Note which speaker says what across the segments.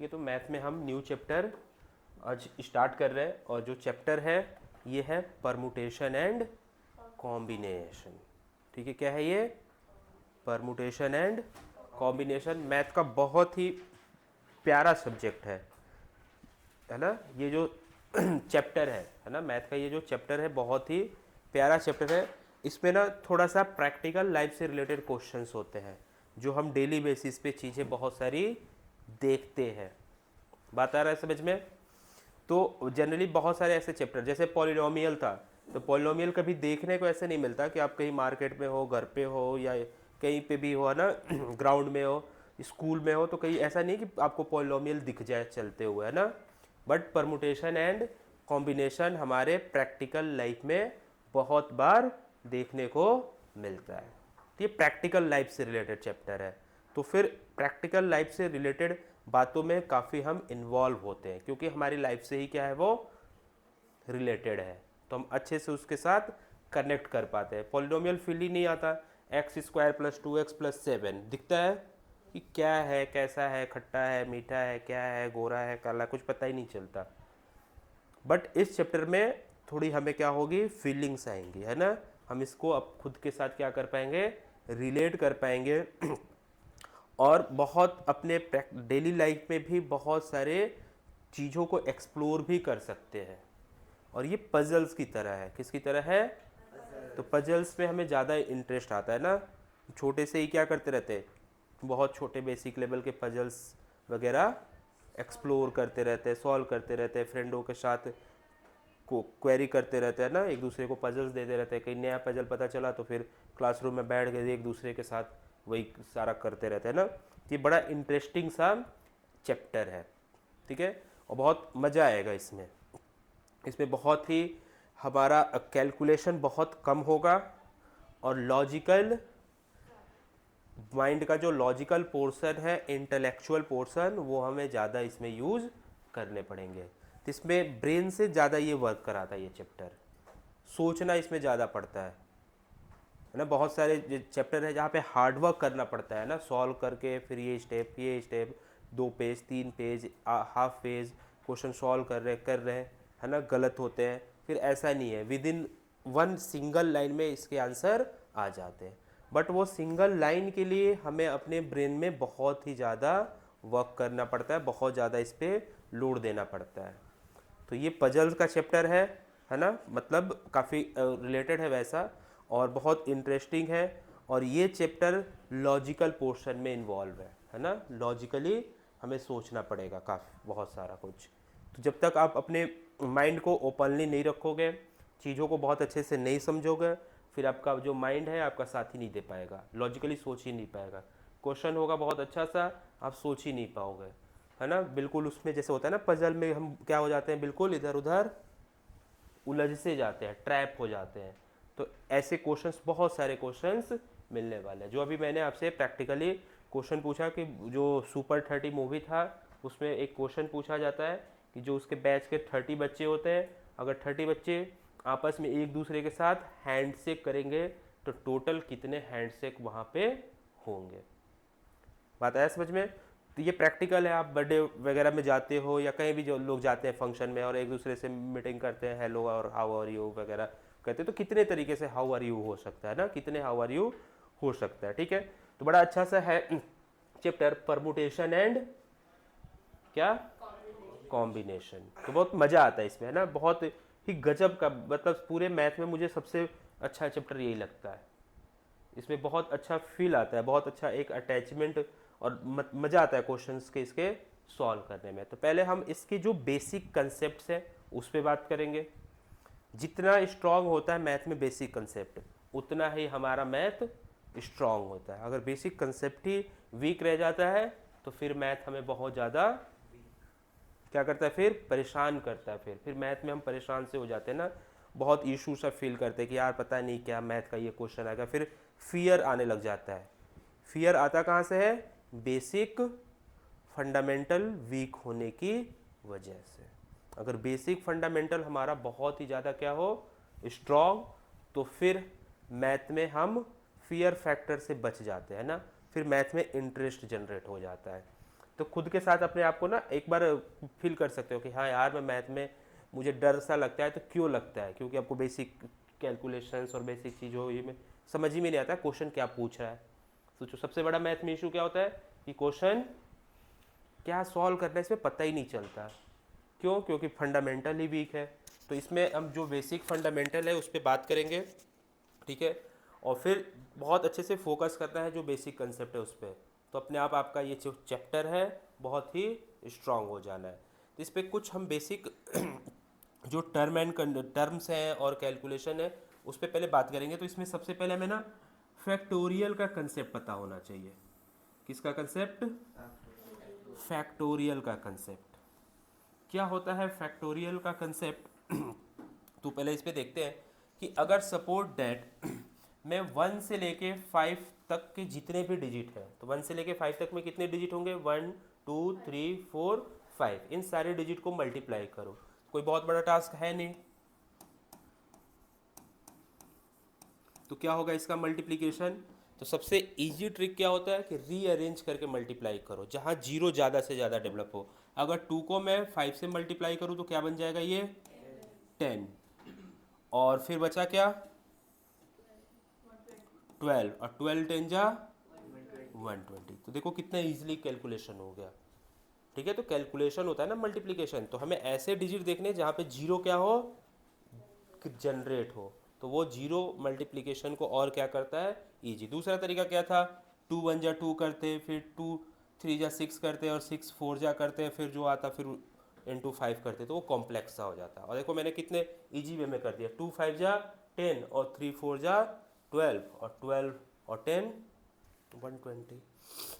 Speaker 1: ठीक है। तो मैथ में हम न्यू चैप्टर आज स्टार्ट कर रहे हैं और जो चैप्टर है ये है परमुटेशन एंड कॉम्बिनेशन। ठीक है, क्या है ये? Permutation and combination. मैथ का बहुत ही प्यारा सब्जेक्ट है ना ये जो चैप्टर है ना, मैथ का ये जो चैप्टर है बहुत ही प्यारा चैप्टर है। इसमें ना थोड़ा सा प्रैक्टिकल लाइफ से रिलेटेड क्वेश्चंस होते हैं जो हम डेली बेसिस पे चीज़ें बहुत सारी देखते हैं। बात आ रहा है समझ में? तो जनरली बहुत सारे ऐसे चैप्टर, जैसे पॉलिनोमियल था, तो पॉलिनोमियल कभी देखने को ऐसे नहीं मिलता कि आप कहीं मार्केट में हो, घर पे हो या कहीं पे भी हो ना ग्राउंड में हो, स्कूल में हो, तो कहीं ऐसा नहीं कि आपको पॉलिनोमियल दिख जाए चलते हुए, है ना। बट परमुटेशन एंड कॉम्बिनेशन हमारे प्रैक्टिकल लाइफ में बहुत बार देखने को मिलता है। तो ये प्रैक्टिकल लाइफ से रिलेटेड चैप्टर है। तो फिर प्रैक्टिकल लाइफ से रिलेटेड बातों में काफ़ी हम इन्वॉल्व होते हैं क्योंकि हमारी लाइफ से ही क्या है, वो रिलेटेड है, तो हम अच्छे से उसके साथ कनेक्ट कर पाते हैं। पॉलिनोमियल फील ही नहीं आता। X square plus 2x plus 7 दिखता है कि क्या है, कैसा है, खट्टा है, मीठा है, क्या है, गोरा है, काला, कुछ पता ही नहीं चलता। बट इस चैप्टर में थोड़ी हमें क्या होगी, फीलिंग्स आएंगी, है ना। हम इसको अब खुद के साथ क्या कर पाएंगे, रिलेट कर पाएंगे और बहुत अपने डेली लाइफ में भी बहुत सारे चीज़ों को एक्सप्लोर भी कर सकते हैं। और ये पजल्स की तरह है। किसकी तरह है? तो पजल्स में हमें ज़्यादा इंटरेस्ट आता है ना। छोटे से ही क्या करते रहते हैं, बहुत छोटे बेसिक लेवल के पजल्स वगैरह एक्सप्लोर करते रहते हैं, सॉल्व करते रहते हैं, फ्रेंडों के साथ को क्वेरी करते रहते हैं ना, एक दूसरे को पजल्स देते रहते हैं। कहीं नया पजल पता चला तो फिर क्लासरूम में बैठ गए एक दूसरे के साथ वही सारा करते रहते हैं ना। ये बड़ा इंटरेस्टिंग सा चैप्टर है, ठीक है, और बहुत मज़ा आएगा इसमें। इसमें बहुत ही हमारा कैलकुलेशन बहुत कम होगा और लॉजिकल माइंड का जो लॉजिकल पोर्शन है, इंटेलेक्चुअल पोर्शन, वो हमें ज़्यादा इसमें यूज़ करने पड़ेंगे। तो इसमें ब्रेन से ज़्यादा ये वर्क कराता है ये चैप्टर। सोचना इसमें ज़्यादा पड़ता है ना। बहुत सारे चैप्टर है जहाँ पे हार्ड वर्क करना पड़ता है ना, सॉल्व करके फिर ये step 2 page 3 page half page question solve कर रहे हैं, है ना, गलत होते हैं। फिर ऐसा नहीं है, with in one single line में इसके आंसर आ जाते हैं। बट वो सिंगल लाइन के लिए हमें अपने ब्रेन में बहुत ही ज़्यादा वर्क करना पड़ता है, बहुत ज़्यादा इस पर लोड देना पड़ता है। तो ये पजल्स का चैप्टर है ना, मतलब काफ़ी रिलेटेड है वैसा और बहुत इंटरेस्टिंग है। और ये चैप्टर लॉजिकल पोर्शन में इन्वॉल्व है ना। लॉजिकली हमें सोचना पड़ेगा काफ़ी बहुत सारा कुछ। तो जब तक आप अपने माइंड को ओपनली नहीं रखोगे, चीज़ों को बहुत अच्छे से नहीं समझोगे, फिर आपका जो माइंड है आपका साथ ही नहीं दे पाएगा, लॉजिकली सोच ही नहीं पाएगा। क्वेश्चन होगा बहुत अच्छा सा, आप सोच ही नहीं पाओगे, है ना। बिल्कुल उसमें जैसे होता है ना पजल में, हम क्या हो जाते हैं, बिल्कुल इधर उधर उलझ से जाते हैं, ट्रैप हो जाते हैं। तो ऐसे क्वेश्चंस, बहुत सारे क्वेश्चंस मिलने वाले हैं। जो अभी मैंने आपसे प्रैक्टिकली क्वेश्चन पूछा कि जो सुपर 30 मूवी था उसमें एक क्वेश्चन पूछा जाता है कि जो उसके बैच के 30 बच्चे होते हैं, अगर 30 बच्चे आपस में एक दूसरे के साथ हैंडशेक करेंगे तो टोटल कितने हैंडशेक वहाँ पे होंगे। बात आया समझ में? तो ये प्रैक्टिकल है। आप बर्थडे वगैरह में जाते हो या कहीं भी जो लोग जाते हैं फंक्शन में और एक दूसरे से मीटिंग करते हैं, हेलो और हाउ आर यू वगैरह कहते हैं, तो कितने तरीके से हाउ आर यू हो सकता है ना, कितने हाउ आर यू हो सकता है, ठीक है। तो बड़ा अच्छा सा है चैप्टर परमुटेशन एंड क्या कॉम्बिनेशन। तो बहुत मज़ा आता है इसमें, है ना, बहुत ही गजब का। मतलब पूरे मैथ में मुझे सबसे अच्छा चैप्टर यही लगता है। इसमें बहुत अच्छा फील आता है, बहुत अच्छा एक अटैचमेंट और मज़ा आता है क्वेश्चंस के इसके सॉल्व करने में। तो पहले हम इसके जो बेसिक कंसेप्ट्स हैं उस पर बात करेंगे। जितना स्ट्रांग होता है मैथ में बेसिक कंसेप्ट, उतना ही हमारा मैथ स्ट्रांग होता है। अगर बेसिक कंसेप्ट ही वीक रह जाता है तो फिर मैथ हमें बहुत ज़्यादा क्या करता है, फिर परेशान करता है। फिर मैथ में हम परेशान से हो जाते हैं ना, बहुत इशू सा फील करते हैं कि यार पता नहीं क्या मैथ का ये क्वेश्चन आएगा। फिर फियर आने लग जाता है। फियर आता कहाँ से है? बेसिक फंडामेंटल वीक होने की वजह से। अगर बेसिक फंडामेंटल हमारा बहुत ही ज़्यादा क्या हो, स्ट्रॉन्ग, तो फिर मैथ में हम फियर फैक्टर से बच जाते हैं ना, फिर मैथ में इंटरेस्ट जनरेट हो जाता है। तो खुद के साथ अपने आप को ना एक बार फील कर सकते हो कि हाँ यार मैं मैथ में मुझे डर सा लगता है। तो क्यों लगता है? क्योंकि आपको बेसिक कैलकुलेशंस और बेसिक चीज़ों ये में समझ ही में नहीं आता क्वेश्चन क्या पूछ रहा है। सोचो सबसे बड़ा मैथ में इशू क्या होता है कि क्वेश्चन क्या सॉल्व करना है इसमें पता ही नहीं चलता। क्यों? क्योंकि फंडामेंटल ही वीक है। तो इसमें हम जो बेसिक फंडामेंटल है उस पर बात करेंगे, ठीक है, और फिर बहुत अच्छे से फोकस करना है जो बेसिक कंसेप्ट है उस पर। तो अपने आप आपका ये जो चैप्टर है बहुत ही स्ट्रांग हो जाना है। तो इस पर कुछ हम बेसिक जो टर्म्स हैं और कैलकुलेशन है उस पर पहले बात करेंगे। तो इसमें सबसे पहले हमें ना फैक्टोरियल का कंसेप्ट पता होना चाहिए। किसका कंसेप्ट? फैक्टोरियल का कंसेप्ट। क्या होता है फैक्टोरियल का कंसेप्ट? तो पहले इस पे देखते हैं कि अगर सपोज डैट मैं 1 से लेके 5 तक के जितने भी डिजिट हैं, तो 1 से लेके 5 तक में कितने डिजिट होंगे? 1 2 3 4 5। इन सारे डिजिट को मल्टीप्लाई करो। कोई बहुत बड़ा टास्क है नहीं। तो क्या होगा इसका मल्टीप्लिकेशन? तो सबसे इजी ट्रिक क्या होता है कि रीअरेंज करके मल्टीप्लाई करो जहाँ जीरो ज़्यादा से ज़्यादा डेवलप हो। अगर 2 को मैं 5 से मल्टीप्लाई करूँ तो क्या बन जाएगा? ये 10। और फिर बचा क्या? 12। और 12 10 जा 120। तो देखो कितना इजीली कैलकुलेशन हो गया। ठीक है, तो कैलकुलेशन होता है ना मल्टीप्लिकेशन। तो हमें ऐसे डिजिट देखने जहाँ पे जीरो क्या हो? जनरेट हो। तो वो जीरो मल्टीप्लिकेशन को और क्या करता है? इजी। दूसरा तरीका क्या था? 2 1 जा 2 करते, फिर 2 3 जा 6 करते, और 6 4 जा करते, फिर जो आता फिर इंटू 5 करते, तो वो कॉम्प्लेक्स सा हो जाता। और देखो मैंने कितने इजी वे में कर दिया। 2 5 जा 10 और 3 4 जा 12 और 12 और 10 120।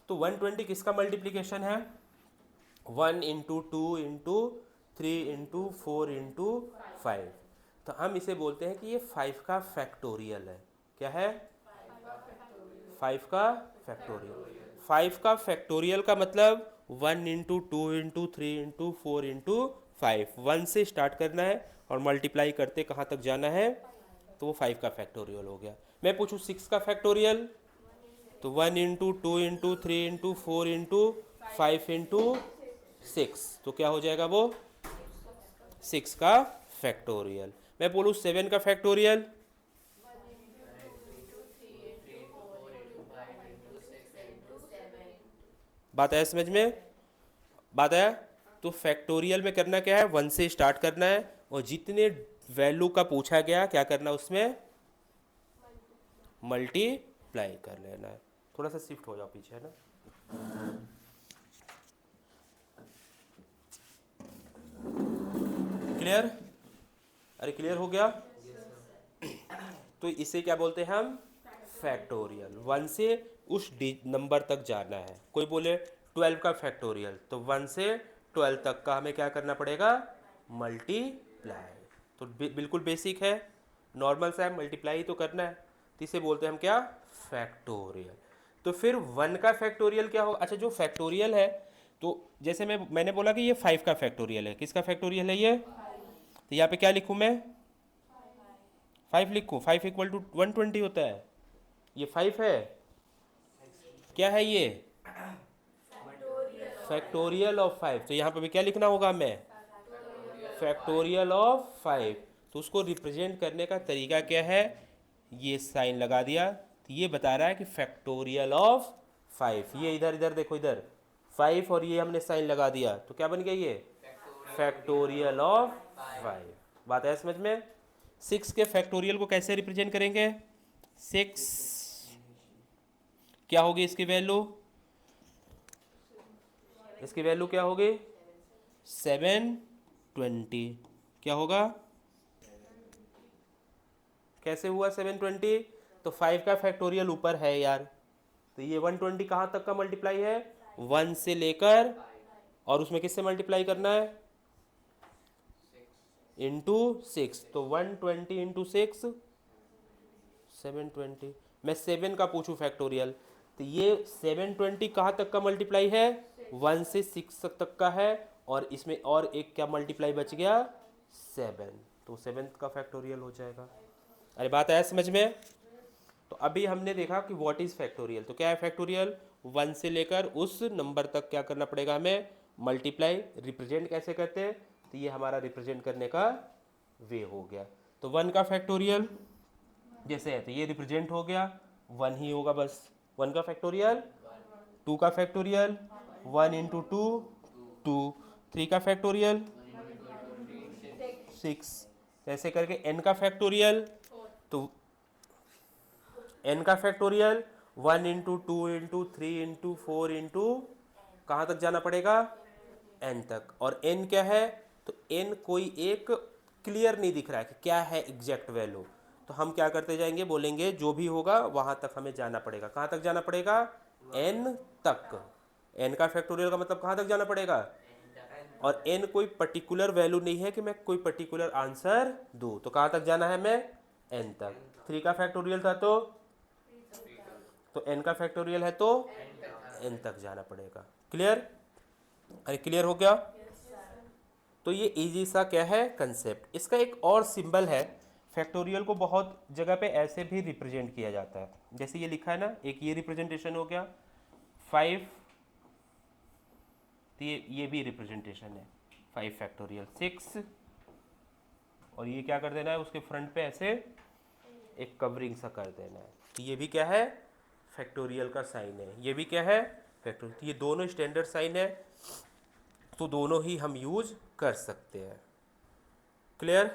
Speaker 1: तो 120 किसका मल्टीप्लिकेशन है? 1 इंटू 2 इंटू 3 इंटू 4 इंटू 5। तो हम इसे बोलते हैं कि ये 5 का फैक्टोरियल है। क्या है? 5 का फैक्टोरियल। 5 का फैक्टोरियल का मतलब 1 इंटू 2 इंटू 3 इंटू 4 इंटू 5। 1 से स्टार्ट करना है और मल्टीप्लाई करते कहाँ तक जाना है, तो वो 5 का फैक्टोरियल हो गया। मैं पूछूँ 6 का फैक्टोरियल, तो 1 into 2 into 3 into 4 into 5 into 6, तो क्या हो जाएगा वो? 6 का फैक्टोरियल। मैं बोलूँ 7 का फैक्टोरियल, बात आया समझ में? बात आया? तो फैक्टोरियल में करना क्या है? 1 से स्टार्ट करना है और जितने वैल्यू का पूछा गया क्या करना उसमें? मल्टीप्लाई कर लेना है। थोड़ा सा शिफ्ट हो जाओ पीछे, है ना। क्लियर? अरे क्लियर हो गया? तो इसे क्या बोलते हैं हम? फैक्टोरियल। 1 से उस नंबर तक जाना है। कोई बोले 12 का फैक्टोरियल, तो 1 से 12 तक का हमें क्या करना पड़ेगा? मल्टीप्लाई। तो बिल्कुल बेसिक है, नॉर्मल सा है, मल्टीप्लाई तो करना है। तो इसे बोलते हैं हम क्या? फैक्टोरियल। तो फिर 1 का फैक्टोरियल क्या होगा? अच्छा, जो फैक्टोरियल है, तो जैसे मैंने बोला कि ये 5 का फैक्टोरियल है। किसका फैक्टोरियल है ये? तो यहाँ पे क्या लिखूँ मैं? 5 लिखूँ। 5 इक्वल टू 120 होता है। ये 5 है। क्या है ये? Factorial of 5। तो यहाँ पे भी क्या लिखना होगा हमें? Factorial of 5। तो उसको रिप्रेजेंट करने का तरीका क्या है? ये साइन लगा दिया। तो ये बता रहा है कि फैक्टोरियल ऑफ 5। ये इधर इधर देखो, इधर 5 और ये हमने साइन लगा दिया, तो क्या बन गया ये? Factorial of 5। बात है समझ में? 6 के फैक्टोरियल को कैसे रिप्रेजेंट करेंगे? 6 क्या होगी इसकी वैल्यू? इसकी वैल्यू क्या होगी? 720। क्या होगा? कैसे हुआ 720? तो 5 का फैक्टोरियल ऊपर है यार, तो ये 120 कहाँ तक का मल्टीप्लाई है? 1 से लेकर, और उसमें किससे मल्टीप्लाई करना है? इंटू 6। तो 120 इंटू 6 720। मैं 7 का पूछूं फैक्टोरियल, तो ये 720 कहाँ तक का मल्टीप्लाई है? 1 से 6 तक का है, और इसमें और एक क्या मल्टीप्लाई बच गया? 7। तो 7 का फैक्टोरियल हो जाएगा। अरे बात आया समझ में? तो अभी हमने देखा कि व्हाट इज फैक्टोरियल। तो क्या है फैक्टोरियल? 1 से लेकर उस नंबर तक क्या करना पड़ेगा हमें, मल्टीप्लाई। रिप्रेजेंट कैसे करते हैं, तो ये हमारा रिप्रेजेंट करने का वे हो गया। तो 1 का फैक्टोरियल जैसे है तो ये रिप्रेजेंट हो गया 1 ही होगा बस। 1 का फैक्टोरियल, 2 का फैक्टोरियल 1 इंटू 2 2, 3 का फैक्टोरियल 6, ऐसे करके n का फैक्टोरियल, तो n का factorial 1 into 2 into 3 into 4 into कहाँ तक जाना पड़ेगा, n तक। और n क्या है, तो n कोई एक क्लियर नहीं दिख रहा है कि क्या है एग्जैक्ट वैल्यू, तो हम क्या करते जाएंगे, बोलेंगे जो भी होगा वहाँ तक हमें जाना पड़ेगा। कहाँ तक जाना पड़ेगा, n तक। n का फैक्टोरियल का मतलब कहाँ तक जाना पड़ेगा, और n कोई पर्टिकुलर वैल्यू नहीं है कि मैं कोई पर्टिकुलर आंसर दूँ, तो कहाँ तक जाना है हमें, n तक। 3 का फैक्टोरियल था तो n का फैक्टोरियल है तो n तक जाना पड़ेगा। क्लियर, अरे क्लियर हो गया। तो ये इजी सा क्या है कंसेप्ट। इसका एक और सिंबल है, फैक्टोरियल को बहुत जगह पे ऐसे भी रिप्रेजेंट किया जाता है, जैसे ये लिखा है ना, एक ये रिप्रेजेंटेशन हो गया 5, तो ये भी रिप्रेजेंटेशन है 5 फैक्टोरियल 6, और ये क्या कर देना है उसके फ्रंट पे ऐसे एक कवरिंग सा कर देना है, तो ये भी क्या है फैक्टोरियल का साइन है, ये भी क्या है फैक्टोरियल। तो ये दोनों स्टैंडर्ड साइन है, तो दोनों ही हम यूज कर सकते हैं। क्लियर,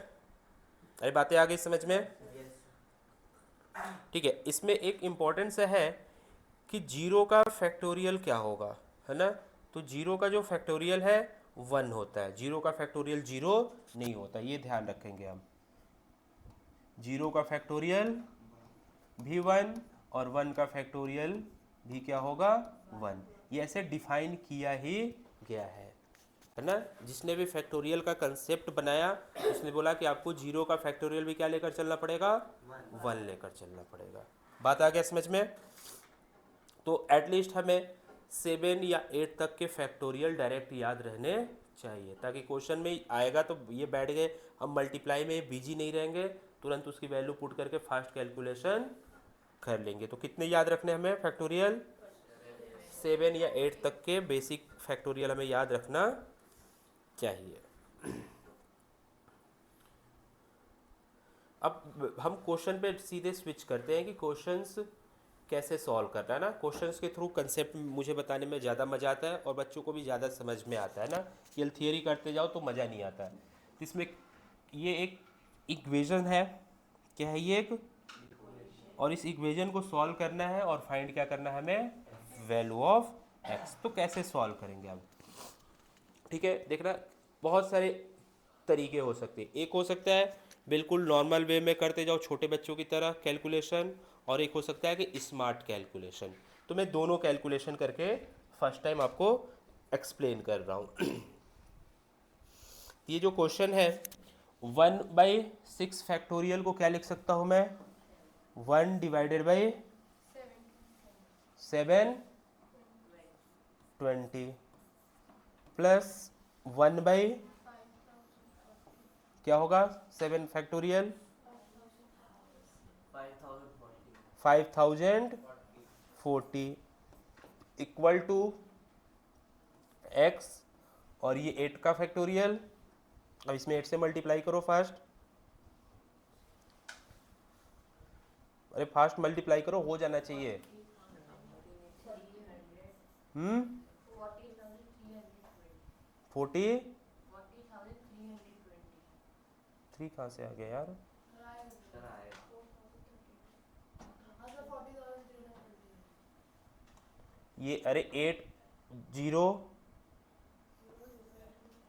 Speaker 1: अरे बातें आ गई समझ में, ठीक है। इसमें एक इम्पोर्टेंट सा है कि जीरो का फैक्टोरियल क्या होगा, है ना, तो जीरो का जो फैक्टोरियल है 1 होता है, जीरो का फैक्टोरियल 0 नहीं होता, ये ध्यान रखेंगे हम। जीरो का फैक्टोरियल भी 1 और 1 का फैक्टोरियल भी क्या होगा 1, ये ऐसे डिफाइन किया ही गया है ना। जिसने भी फैक्टोरियल का कंसेप्ट बनाया उसने बोला कि आपको जीरो का फैक्टोरियल भी क्या लेकर चलना पड़ेगा, 1 लेकर चलना पड़ेगा। बात आ गया समझ में। तो एटलीस्ट हमें 7 या 8 तक के फैक्टोरियल डायरेक्ट याद रहने चाहिए, ताकि क्वेश्चन में आएगा तो ये बैठ गए, हम मल्टीप्लाई में बिजी नहीं रहेंगे, तुरंत उसकी वैल्यू पुट करके फास्ट कैलकुलेशन कर लेंगे। तो कितने याद रखने हमें फैक्टोरियल, 7 या 8 तक के बेसिक फैक्टोरियल हमें याद रखना चाहिए। अब हम क्वेश्चन पे सीधे स्विच करते हैं कि क्वेश्चंस कैसे सॉल्व करना है ना। क्वेश्चंस के थ्रू कंसेप्ट मुझे बताने में ज़्यादा मज़ा आता है और बच्चों को भी ज़्यादा समझ में आता है ना, केवल थियरी करते जाओ तो मज़ा नहीं आता है। इसमें ये एक इक्वेशन है, क्या है ये एक, और इस इक्वेशन को सॉल्व करना है और फाइंड क्या करना है हमें, वैल्यू ऑफ एक्स। तो कैसे सॉल्व करेंगे अब, ठीक है, देखना बहुत सारे तरीके हो सकते हैं। एक हो सकता है बिल्कुल नॉर्मल वे में करते जाओ छोटे बच्चों की तरह कैलकुलेशन, और एक हो सकता है कि स्मार्ट कैलकुलेशन। तो मैं दोनों कैलकुलेशन करके फर्स्ट टाइम आपको एक्सप्लेन कर रहा हूँ। ये जो क्वेश्चन है 1/6 फैक्टोरियल को क्या लिख सकता हूँ मैं, 1 डिवाइडेड बाई 720 प्लस 1/, क्या होगा 7 फैक्टोरियल 5040 इक्वल टू x, और ये 8 का फैक्टोरियल, अब इसमें 8 से मल्टीप्लाई करो फास्ट, अरे फास्ट मल्टीप्लाई करो, हो जाना चाहिए। 43 कहाँ से आ गया यार, ये अरे 8 0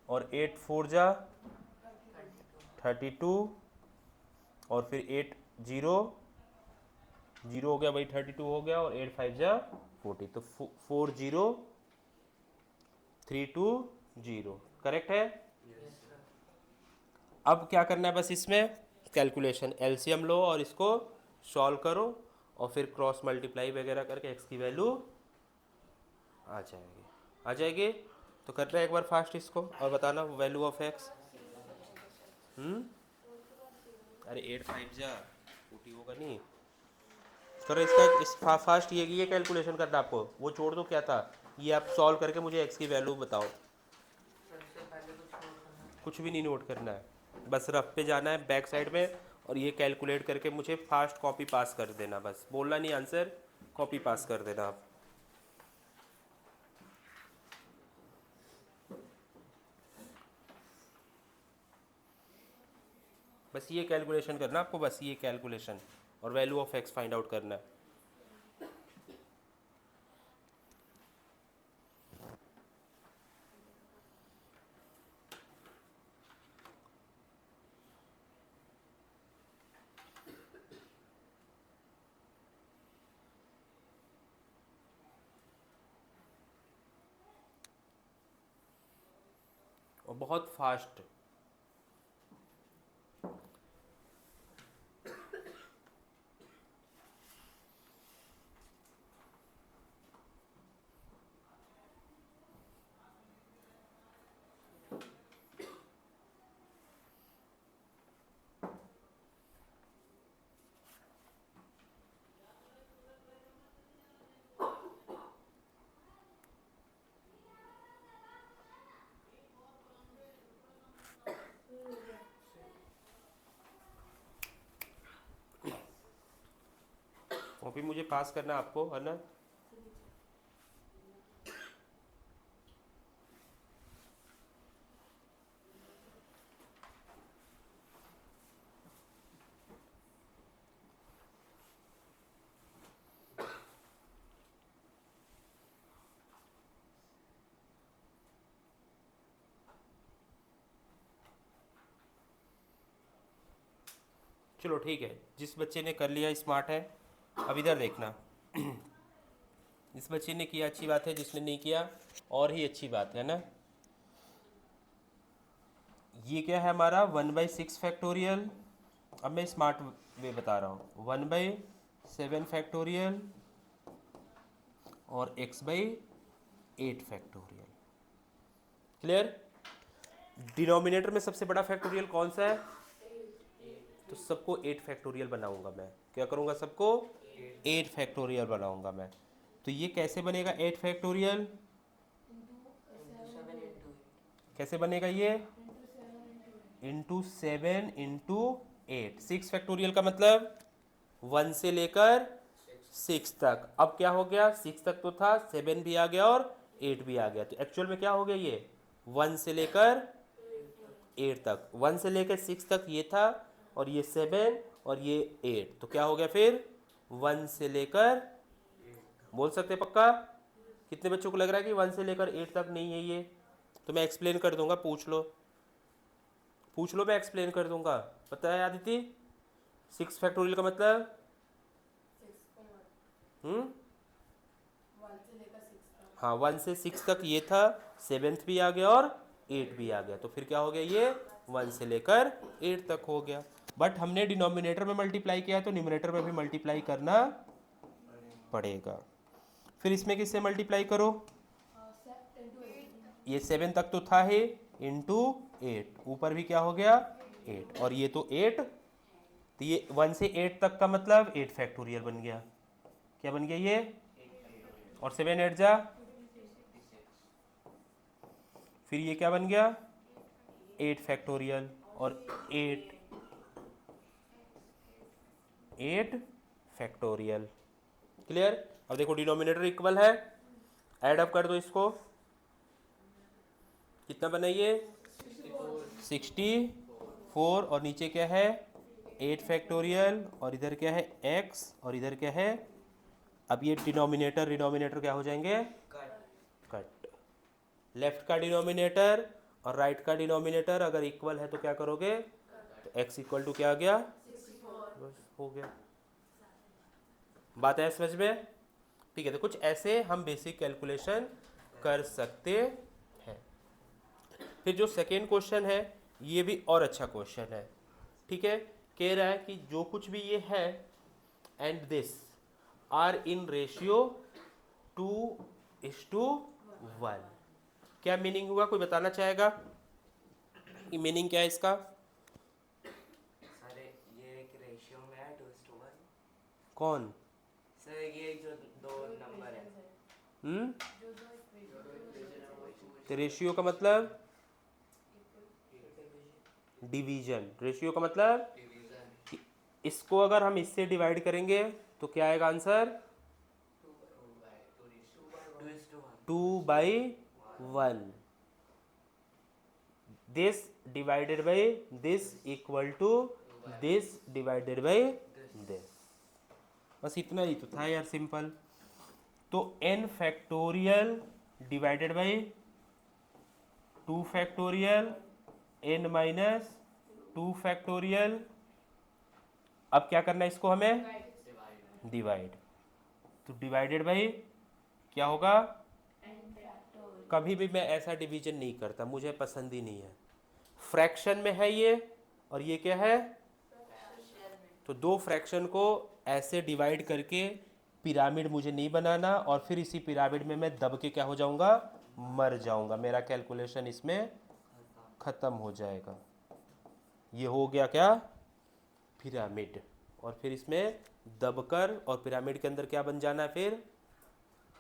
Speaker 1: और 8 4 जा 32, और फिर 8 0 0 हो गया भाई, 32 हो गया, और 8 5 जा 40, तो 40320 करेक्ट है। अब क्या करना है बस इसमें कैलकुलेशन, एलसीएम लो और इसको सॉल्व करो, और फिर क्रॉस मल्टीप्लाई वगैरह करके एक्स की वैल्यू आ जाएगी। तो करना है एक बार फास्ट इसको और बताना वैल्यू ऑफ एक्स। अरे 8 5 जा 40 होगा नहीं, तो इसका इस फास्ट ये कैलकुलेशन करना आपको, वो छोड़ दो क्या था, ये आप सॉल्व करके मुझे एक्स की वैल्यू बताओ। कुछ भी नहीं नोट करना है, बस रफ पे जाना है बैक साइड में, और ये कैलकुलेट करके मुझे फास्ट कॉपी पास कर देना, बस बोलना नहीं आंसर, कॉपी पास कर देना आप। बस ये कैलकुलेशन करना आपको, बस ये कैलकुलेशन, और value of x find out करना है। और बहुत फास्ट। कॉपी मुझे पास करना है आपको, है ना। चलो ठीक है, जिस बच्चे ने कर लिया स्मार्ट है। अब इधर देखना, जिस बच्चे ने किया अच्छी बात है, जिसने नहीं किया और ही अच्छी बात है ना। ये क्या है हमारा 1/6 फैक्टोरियल। अब मैं स्मार्ट वे बता रहा हूँ, 1/7 फैक्टोरियल और x/8 फैक्टोरियल। क्लियर। डिनोमिनेटर में सबसे बड़ा फैक्टोरियल कौन सा है, तो सबको 8 फैक्टोरियल बनाऊंगा मैं। क्या करूंगा, सबको 8 फैक्टोरियल बनाऊंगा मैं। तो ये कैसे बनेगा 8 फैक्टोरियल, कैसे बनेगा ये, इंटू 7 इंटू 8। 6 फैक्टोरियल का मतलब 1 से लेकर 6 तक। अब क्या हो गया, 6 तक तो था, 7 भी आ गया और 8 भी आ गया। तो एक्चुअल में क्या हो गया, ये 1 से लेकर 8 तक, 1 से लेकर 6 तक ये था, और ये 7 और ये 8। तो क्या हो गया फिर 1 से लेकर, बोल सकते पक्का। कितने बच्चों को लग रहा है कि 1 से लेकर 8 तक नहीं है ये, तो मैं एक्सप्लेन कर दूंगा, पूछ लो पूछ लो, मैं एक्सप्लेन कर दूंगा। पता है आदिति 6 फैक्टोरियल का मतलब, हाँ 1 से 6 तक ये था, 7th भी आ गया और 8 भी आ गया। तो फिर क्या हो गया, ये 1 से लेकर 8 तक हो गया। बट हमने डिनोमिनेटर में मल्टीप्लाई किया, तो न्यूमरेटर में भी मल्टीप्लाई करना पड़ेगा। फिर इसमें किससे मल्टीप्लाई करो, ये 7 तक तो था ही, इंटू 8, ऊपर भी क्या हो गया 8, और ये तो 8। तो ये 1 से 8 तक का मतलब 8 फैक्टोरियल बन गया। क्या बन गया ये, और 7 8 जा, फिर ये क्या बन गया 8 फैक्टोरियल, और 8 फैक्टोरियल। क्लियर। अब देखो डिनोमिनेटर इक्वल है, ऐड अप कर दो इसको, कितना बना ये 64, और नीचे क्या है 8 फैक्टोरियल, और इधर क्या है x, और इधर क्या है। अब ये डिनोमिनेटर क्या हो जाएंगे, कट। लेफ्ट का डिनोमिनेटर और राइट का डिनोमिनेटर अगर इक्वल है तो क्या करोगे, तो x इक्वल टू क्या आ गया, बस हो गया। बात है समझ में, ठीक है। तो कुछ ऐसे हम बेसिक कैलकुलेशन कर सकते हैं। फिर जो सेकेंड क्वेश्चन है, ये भी और अच्छा क्वेश्चन है, ठीक है। कह रहा है कि जो कुछ भी ये है and this are in ratio 2:1। क्या मीनिंग हुआ, कोई बताना चाहेगा कि मीनिंग क्या है इसका।
Speaker 2: सर ये एक रेशियो में है 2:1।
Speaker 1: कौन,
Speaker 2: सर ये जो दो नंबर है
Speaker 1: हम्म, तो रेशियो का मतलब डिवीजन, रेशियो का मतलब
Speaker 2: डिवीजन
Speaker 1: कि इसको अगर हम इससे डिवाइड करेंगे तो क्या आएगा answer?
Speaker 2: 2:1
Speaker 1: two by one. This divided by this equal to this divided by this. बस इतना ही तो था यार, सिंपल। तो n factorial divided by 2 factorial n minus 2 factorial. अब क्या करना है इसको हमें?
Speaker 2: Divide
Speaker 1: divide. तो डिवाइडेड बाई क्या होगा? कभी भी मैं ऐसा डिवीजन नहीं करता, मुझे पसंद ही नहीं है। फ्रैक्शन में है ये, और ये क्या है? तो दो फ्रैक्शन को ऐसे डिवाइड करके पिरामिड मुझे नहीं बनाना, और फिर इसी पिरामिड में मैं दब के क्या हो जाऊंगा? मर जाऊंगा। मेरा कैलकुलेशन इसमें खत्म हो जाएगा। ये हो गया क्या? पिरामिड। और फिर इसमें दबकर, और पिरामिड के अंदर क्या बन जाना है फिर?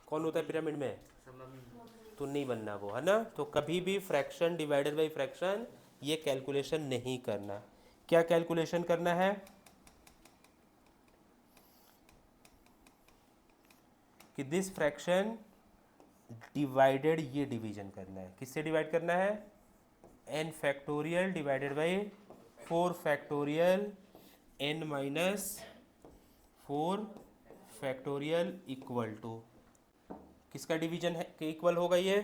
Speaker 1: कौन होता है पिरामिड में? तो नहीं बनना वो, है ना। तो कभी भी फ्रैक्शन डिवाइडेड बाई फ्रैक्शन ये कैलकुलेशन नहीं करना। क्या कैलकुलेशन करना है? कि दिस फ्रैक्शन डिवाइडेड, ये डिवीजन करना है। किससे डिवाइड करना है? n factorial divided by 4 factorial n minus 4 factorial equal to किसका डिवीजन है के इक्वल होगा ये?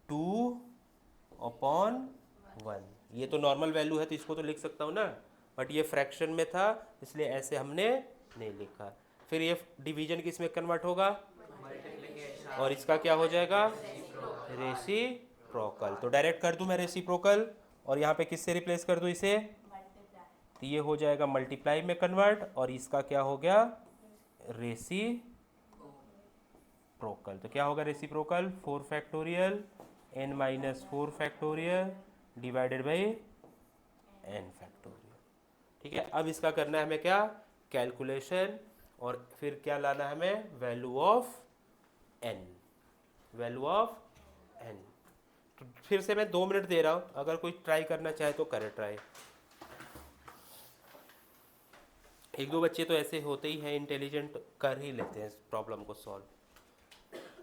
Speaker 1: 2/1। ये तो नॉर्मल वैल्यू है तो इसको तो लिख सकता हूँ ना, बट ये फ्रैक्शन में था इसलिए ऐसे हमने नहीं लिखा। फिर ये डिवीजन किस में कन्वर्ट होगा? और इसका क्या हो जाएगा? रेसिप्रोकल। तो डायरेक्ट कर दूं मैं रेसिप्रोकल, और यहाँ पे किससे रिप्लेस कर दूं इसे? तो ये हो जाएगा मल्टीप्लाई में कन्वर्ट, और इसका क्या हो गया? रेसिप्रोकल। तो क्या होगा reciprocal? 4 factorial n minus 4 factorial divided by n factorial. ठीक है, अब इसका करना है हमें क्या? कैलकुलेशन। और फिर क्या लाना है हमें? Value of n, value of n। तो फिर से मैं 2 मिनट दे रहा हूँ, अगर कोई ट्राई करना चाहे तो करे ट्राई। एक दो बच्चे तो ऐसे होते ही हैं, इंटेलिजेंट, कर ही लेते हैं इस प्रॉब्लम को सॉल्व।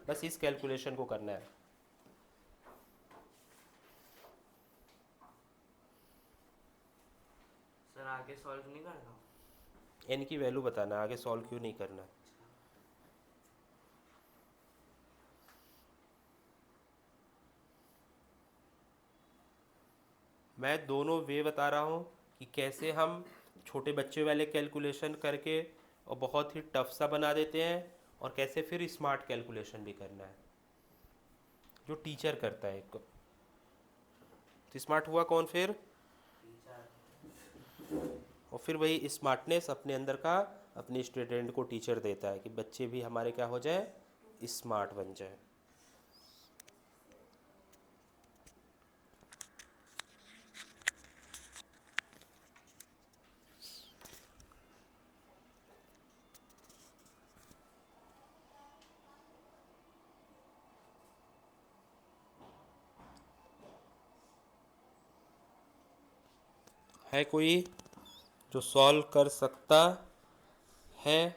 Speaker 1: बस इस कैलकुलेशन को करना है।
Speaker 2: सर आगे सॉल्व नहीं करना।
Speaker 1: n की वैल्यू बताना, आगे सॉल्व क्यों नहीं करना। मैं दोनों वे बता रहा हूँ कि कैसे हम छोटे बच्चे वाले कैलकुलेशन करके और बहुत ही टफ सा बना देते हैं, और कैसे फिर स्मार्ट कैलकुलेशन भी करना है जो टीचर करता है एक। तो स्मार्ट हुआ कौन फिर? और फिर वही स्मार्टनेस अपने अंदर का अपने स्टूडेंट को टीचर देता है कि बच्चे भी हमारे क्या हो जाए? स्मार्ट बन जाए। है कोई जो सॉल्व कर सकता है?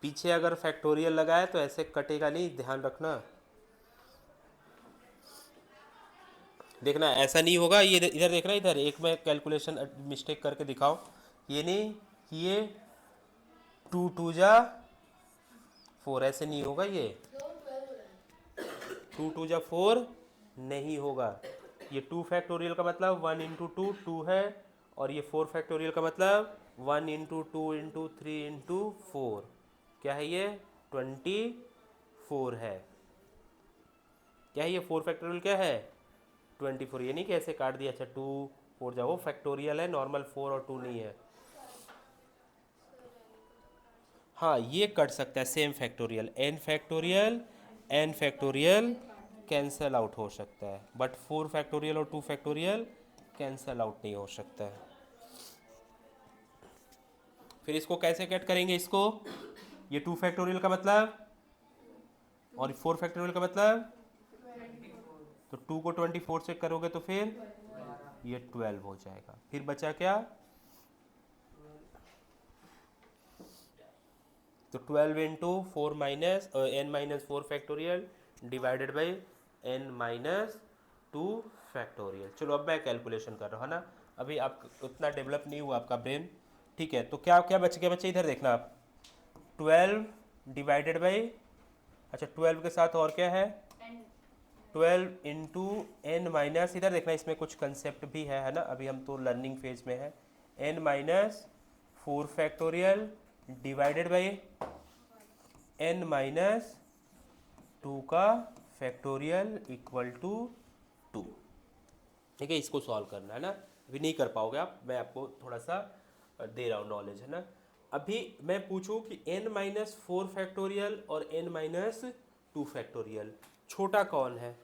Speaker 1: पीछे अगर फैक्टोरियल लगाए तो ऐसे कटेगा नहीं, ध्यान रखना। देखना ऐसा नहीं होगा। ये इधर देखना, इधर एक मैं कैलकुलेशन मिस्टेक करके दिखाओ। ये नहीं कि ये 2 2 जा 4, ऐसे नहीं होगा। ये 2 2 जा 4 नहीं होगा। ये 2 फैक्टोरियल का मतलब 1 इंटू 2 2 है, और ये 4 फैक्टोरियल का मतलब 1 इंटू 2 इंटू 3 इंटू 4 क्या है? ये 24 है। क्या है ये? 4 फैक्टोरियल क्या है? 24। ये नहीं कि ऐसे काट दिया, अच्छा 2 4 जाओ, फैक्टोरियल है, नॉर्मल 4 और 2 नहीं है। हाँ, ये कट सकता है same factorial, n factorial cancel out हो सकता है, बट 4 फैक्टोरियल और 2 फैक्टोरियल कैंसल आउट नहीं हो सकता है। फिर इसको कैसे कट करेंगे इसको, ये 2 फैक्टोरियल का मतलब और 4 फैक्टोरियल का मतलब, तो 2 को 24 से करोगे तो फिर ये 12 हो जाएगा। फिर बचा क्या, तो 12 into 4 minus n minus 4 factorial divided by n minus 2 factorial. चलो अब मैं कैलकुलेशन कर रहा हूँ, है ना, अभी आप उतना डेवलप नहीं हुआ आपका ब्रेन, ठीक है। तो क्या क्या बच गया बच्चे, इधर देखना आप, 12 डिवाइडेड बाई, अच्छा 12 के साथ और क्या है, 12 इंटू एन माइनस, इधर देखना इसमें कुछ कंसेप्ट भी है ना, अभी हम तो लर्निंग फेज में है, n minus 4 factorial divided by n minus 2 का फैक्टोरियल इक्वल टू 2। ठीक है, इसको सॉल्व करना है ना, अभी नहीं कर पाओगे आप, मैं आपको थोड़ा सा दे रहा हूँ नॉलेज, है ना। अभी मैं पूछूं कि n माइनस 4 फैक्टोरियल और n माइनस 2 फैक्टोरियल, छोटा कौन है,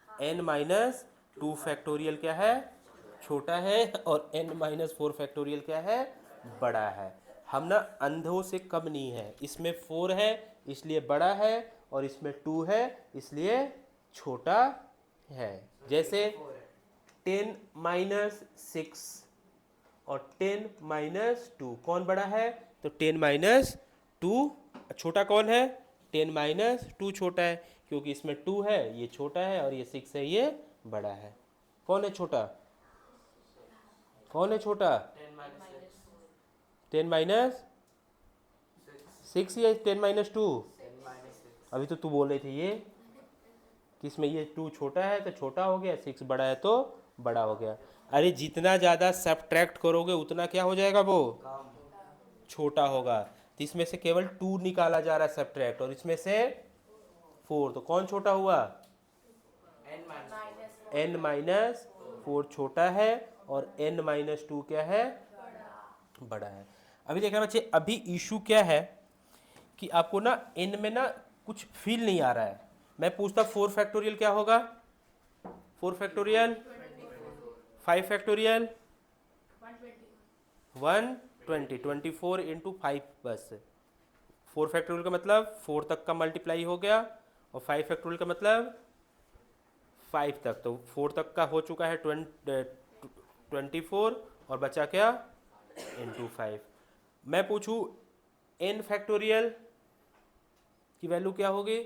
Speaker 1: n माइनस 2 फैक्टोरियल क्या है, छोटा है, और n माइनस 4 फैक्टोरियल क्या है, बड़ा है। हम ना अंधों से कम नहीं है, इसमें 4 है इसलिए बड़ा है, और इसमें 2 है इसलिए छोटा है। जैसे 10 माइनस 6 और 10 माइनस 2 कौन बड़ा है, तो 10 माइनस 2 छोटा कौन है, 10 माइनस 2 छोटा है, क्योंकि इसमें 2 है ये छोटा है और ये 6 है ये बड़ा है। कौन है छोटा, कौन है छोटा, 10 माइनस 6 या 10 माइनस 2, अभी तो तू बोल रही थी ये कि इसमें ये 2 छोटा है तो छोटा हो गया, 6 बड़ा है तो बड़ा हो गया। अरे जितना ज़्यादा सब्ट्रैक्ट करोगे उतना क्या हो जाएगा, वो छोटा होगा। तो इसमें से केवल 2 निकाला जा रहा है सब्ट्रैक्ट, और इसमें से 4, तो कौन छोटा हुआ, n माइनस 4 छोटा है और n माइनस 2 क्या है, बड़ा है। अभी देखना बच्चे, अभी इशू क्या है कि आपको ना n में ना कुछ फील नहीं आ रहा है। मैं पूछता 4 फैक्टोरियल क्या होगा, 4 फैक्टोरियल 5 फैक्टोरियल 120, 24 इंटू 5, बस 4 फैक्टोरियल का मतलब 4 तक का मल्टीप्लाई हो गया, और 5 फैक्टोरियल का मतलब 5 तक, तो 4 तक का हो चुका है 24, और बचा क्या इंटू 5। मैं पूछूं n फैक्टोरियल की वैल्यू क्या होगी,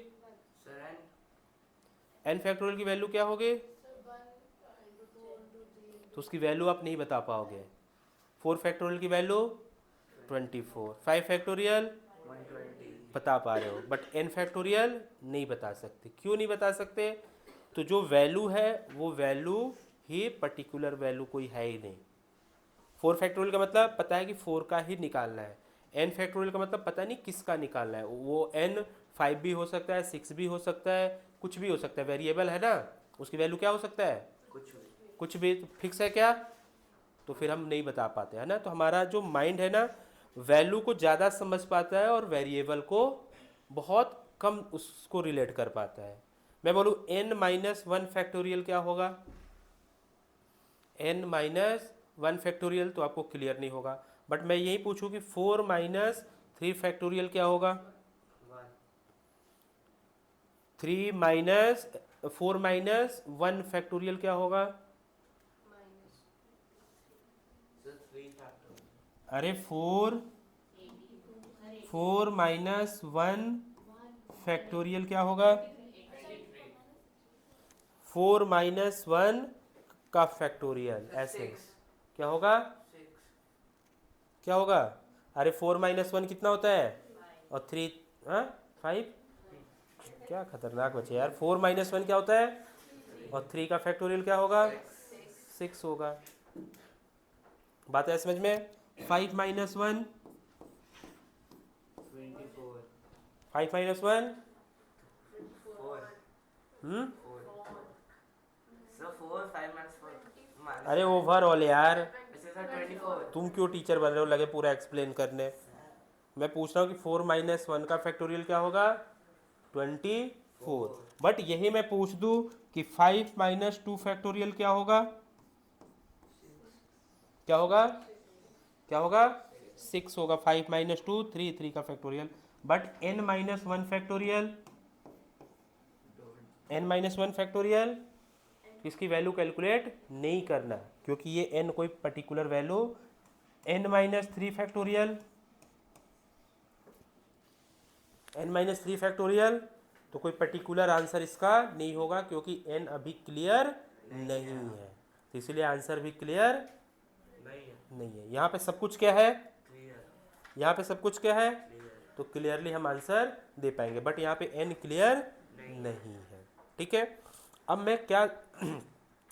Speaker 1: n फैक्टोरियल की वैल्यू क्या होगी, तो उसकी वैल्यू आप नहीं बता पाओगे। 4 फैक्टोरियल की वैल्यू 24, 5 फैक्टोरियल बता पा रहे हो, बट n फैक्टोरियल नहीं बता सकते। क्यों नहीं बता सकते, तो जो वैल्यू है वो वैल्यू ही पर्टिकुलर वैल्यू कोई है ही नहीं। 4 फैक्टोरियल का मतलब पता है कि 4 का ही निकालना है, n फैक्टोरियल का मतलब पता नहीं किसका निकालना है, वो n 5 भी हो सकता है, 6 भी हो सकता है, कुछ भी हो सकता है, वेरिएबल है ना, उसकी वैल्यू क्या हो सकता है, कुछ भी, तो फिक्स है क्या, तो फिर हम नहीं बता पाते, है ना। तो हमारा जो माइंड है ना, वैल्यू को ज़्यादा समझ पाता है और वेरिएबल को बहुत कम उसको रिलेट कर पाता है। मैं बोलूँ n माइनस 1 फैक्टोरियल क्या होगा, n माइनस 1 फैक्टोरियल, तो आपको क्लियर नहीं होगा, बट मैं यही पूछूं कि 4 माइनस 3 फैक्टोरियल क्या होगा, 3 माइनस 4 माइनस 1 फैक्टोरियल क्या होगा, अरे 4 माइनस 1 फैक्टोरियल क्या होगा, 4 माइनस 1 का फैक्टोरियल, ऐसे क्या होगा, क्या होगा, अरे 4 माइनस 1 कितना होता है, और 3 5, क्या खतरनाक बचे यार, 4 माइनस 1 क्या होता है, और 3 का फैक्टोरियल क्या होगा, 6 होगा। बात है समझ में। 5 माइनस 1, 5 माइनस 1 अरे ओवरऑल यार, तुम क्यों टीचर बन रहे हो, लगे पूरा एक्सप्लेन करने। मैं पूछ रहा हूँ कि 4 माइनस 1 का फैक्टोरियल क्या होगा, 24, बट यही मैं पूछ दूँ कि 5 माइनस 2 फैक्टोरियल क्या होगा, क्या होगा, क्या होगा, 6 होगा। 5 माइनस 2 3, 3 का factorial. But n minus 1 factorial, n minus 1 factorial इसकी वैल्यू कैलकुलेट नहीं करना, क्योंकि ये n कोई particular value, n minus 3 factorial, n minus 3 factorial तो कोई पर्टिकुलर आंसर इसका नहीं होगा, क्योंकि n अभी क्लियर नहीं है, तो इसलिए आंसर भी क्लियर नहीं है। यहाँ पे सब कुछ क्या है, यहाँ पे सब कुछ क्या है, तो क्लियरली हम आंसर दे पाएंगे, बट यहाँ पे n क्लियर नहीं है। ठीक है, अब मैं क्या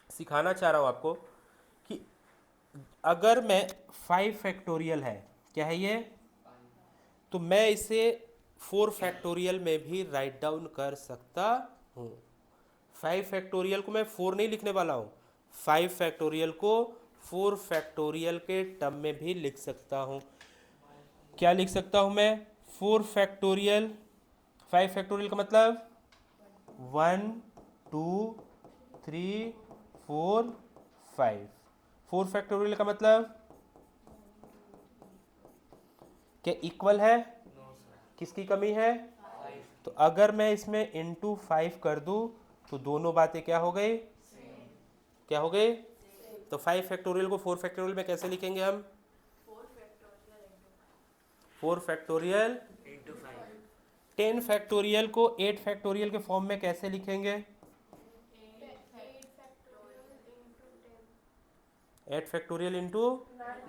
Speaker 1: सिखाना चाह रहा हूँ आपको कि अगर मैं 5 फैक्टोरियल है, क्या है ये, तो मैं इसे 4 फैक्टोरियल में भी राइट डाउन कर सकता हूँ। 5 फैक्टोरियल को मैं 4 नहीं लिखने वाला हूँ, 5 फैक्टोरियल को 4 फैक्टोरियल के टर्म में भी लिख सकता हूँ। क्या लिख सकता हूँ मैं, 4 फैक्टोरियल, 5 फैक्टोरियल का मतलब 1 2 3 4 5। 4 फैक्टोरियल का मतलब क्या इक्वल है, किसकी कमी है, तो अगर मैं इसमें इंटू 5 कर दूं तो दोनों बातें क्या हो गई, क्या हो गई, तो 5 फैक्टोरियल को 4 फैक्टोरियल में कैसे लिखेंगे हम, 4 फैक्टोरियल,
Speaker 2: इंटू 5,
Speaker 1: 10 फैक्टोरियल को 8 फैक्टोरियल के फॉर्म में कैसे लिखेंगे, 8 फैक्टोरियल इंटू,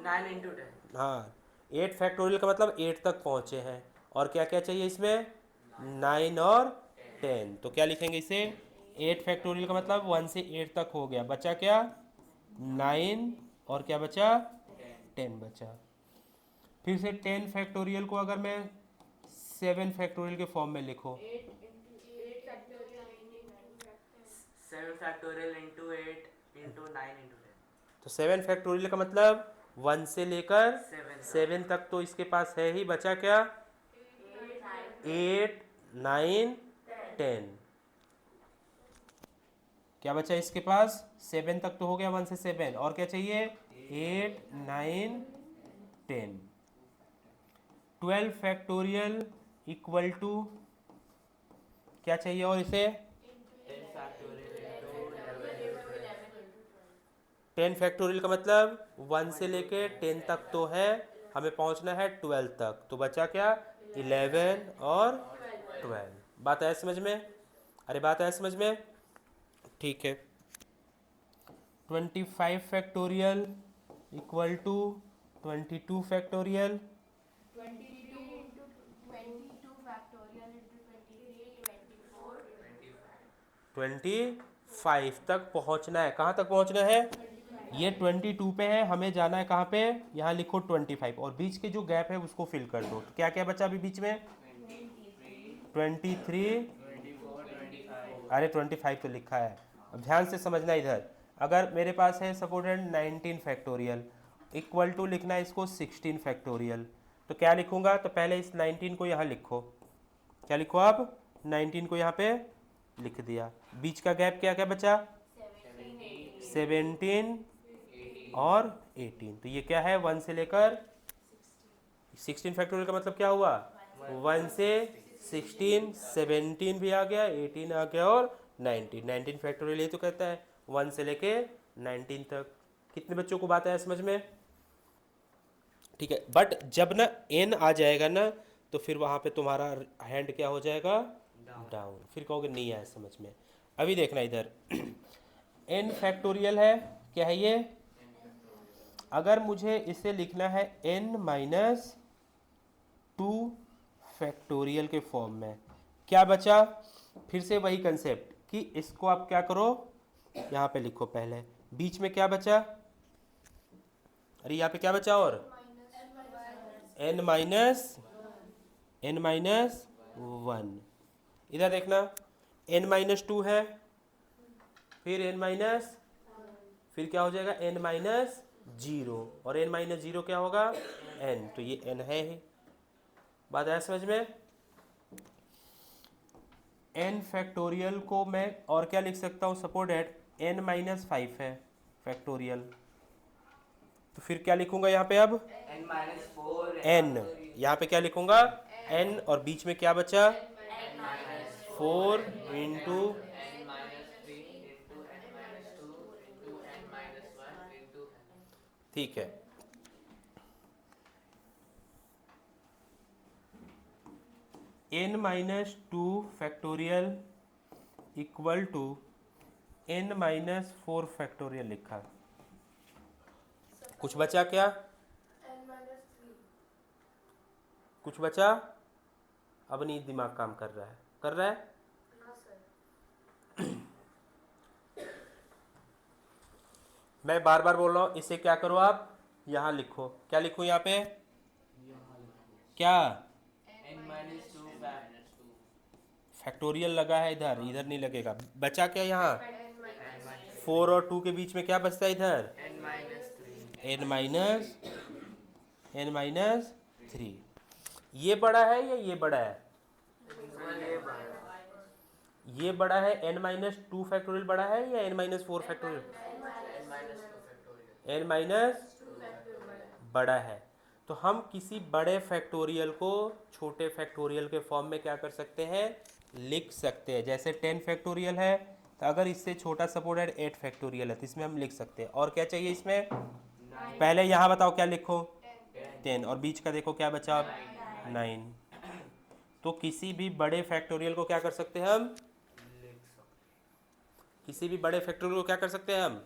Speaker 2: 9 इंटू 10,
Speaker 1: हाँ 8 फैक्टोरियल का मतलब 8 तक पहुंचे हैं, और क्या क्या चाहिए इसमें, 9 और 10, तो क्या लिखेंगे इसे, 8 फैक्टोरियल का मतलब 1 से 8 तक हो गया, बचा क्या, 9 और क्या बचा, 10 बचा। फिर से 10 फैक्टोरियल को अगर मैं 7 फैक्टोरियल के फॉर्म में लिखो,
Speaker 2: 7 फैक्टोरियल इंटू 8 इंटू 9 इंटू 10,
Speaker 1: तो 7 फैक्टोरियल का मतलब 1 से लेकर
Speaker 2: 7
Speaker 1: 7 तक तो इसके पास है ही, बचा क्या, 8 9 10, क्या बचा इसके पास, 7 तक तो हो गया, 1 से 7, और क्या चाहिए, 8 9 10। 12 फैक्टोरियल इक्वल टू क्या चाहिए, और इसे
Speaker 2: 10 फैक्टोरियल इंटू 11 इंटू
Speaker 1: 10 फैक्टोरियल का मतलब 1 से लेके 10 तक तो है, हमें पहुंचना है 12 तक, तो बचा क्या, 11 और 12। बात आया समझ में, अरे बात आया समझ में, ठीक है। 25 फैक्टोरियल इक्वल टू 22 फैक्टोरियल, 25 तक पहुंचना है, कहाँ तक पहुंचना है, ये 22 पे है, हमें जाना है कहाँ पे, यहाँ लिखो 25, और बीच के जो गैप है उसको फिल कर दो, तो क्या क्या बचा अभी बीच में, 23, अरे 25 तो लिखा है, अब ध्यान से समझना इधर, अगर मेरे पास है सपोर्टेड 19 फैक्टोरियल इक्वल टू लिखना है इसको 16 फैक्टोरियल, तो क्या लिखूंगा, तो पहले इस 19 को यहाँ लिखो, क्या लिखो आप, 19 को यहाँ पे लिख दिया, बीच का गैप क्या क्या बचा, 17 और 18, तो ये क्या है, 1 से लेकर 16 फैक्टोरियल का मतलब क्या हुआ, 1 से 16, 17 भी आ गया, 18 आ गया, और 19 फैक्टोरियल ये तो कहता है 1 से लेके 19 तक। कितने बच्चों को बात आया समझ में, ठीक है, बट जब ना n आ जाएगा ना, तो फिर वहाँ पे तुम्हारा हैंड क्या हो जाएगा, डाउन, फिर कहोगे नहीं आया समझ में। अभी देखना इधर n फैक्टोरियल है, क्या है ये, अगर मुझे इसे लिखना है n माइनस 2 फैक्टोरियल के फॉर्म में, क्या बचा, फिर से वही कंसेप्ट कि इसको आप क्या करो, यहाँ पे लिखो पहले, बीच में क्या बचा, अरे यहाँ पे क्या बचा, और n माइनस 1, इधर देखना n माइनस 2 है, फिर n माइनस, फिर क्या हो जाएगा n माइनस 0, और n माइनस 0 क्या होगा, n, तो ये n है ही। बात आया समझ में, n फैक्टोरियल को मैं और क्या लिख सकता हूँ, सपोर्ट एट n माइनस 5 है फैक्टोरियल, तो फिर क्या लिखूंगा यहाँ पे अब
Speaker 2: n minus 4
Speaker 1: n, यहाँ पे क्या लिखूंगा n, और बीच में क्या बचा
Speaker 2: n minus
Speaker 1: 4 into
Speaker 2: n minus 3 into n minus 2 into n minus 1 into
Speaker 1: ठीक है। n minus 2 factorial equal to n minus 4 factorial लिखा। कुछ बचा क्या? कुछ बचा? अब नहीं दिमाग काम कर रहा है, कर रहा है? मैं बार बार बोल रहा हूँ, इसे क्या करो आप यहाँ लिखो। क्या लिखो यहाँ पे? क्या
Speaker 2: n minus 2
Speaker 1: फैक्टोरियल लगा है इधर, इधर नहीं लगेगा। बचा क्या यहाँ?
Speaker 2: n minus
Speaker 1: 4 और 2 के बीच में क्या बचता है इधर?
Speaker 2: n minus 3
Speaker 1: n minus 3। ये बड़ा है या ये बड़ा है? ये बड़ा है, n माइनस 2 फैक्टोरियल बड़ा है या n minus 4 factorial? n minus बड़ा है। तो हम किसी बड़े फैक्टोरियल को छोटे फैक्टोरियल के फॉर्म में क्या कर सकते हैं? लिख सकते हैं। जैसे 10 फैक्टोरियल है, तो अगर इससे छोटा सपोर्टेड 8 फैक्टोरियल है तो इसमें हम लिख सकते हैं। और क्या चाहिए इसमें? पहले यहाँ बताओ क्या लिखो? 10, और बीच का देखो क्या बचा? 9। तो किसी भी बड़े फैक्टोरियल को क्या कर सकते हैं हम? किसी भी बड़े फैक्टोरियल को क्या कर सकते हैं हम?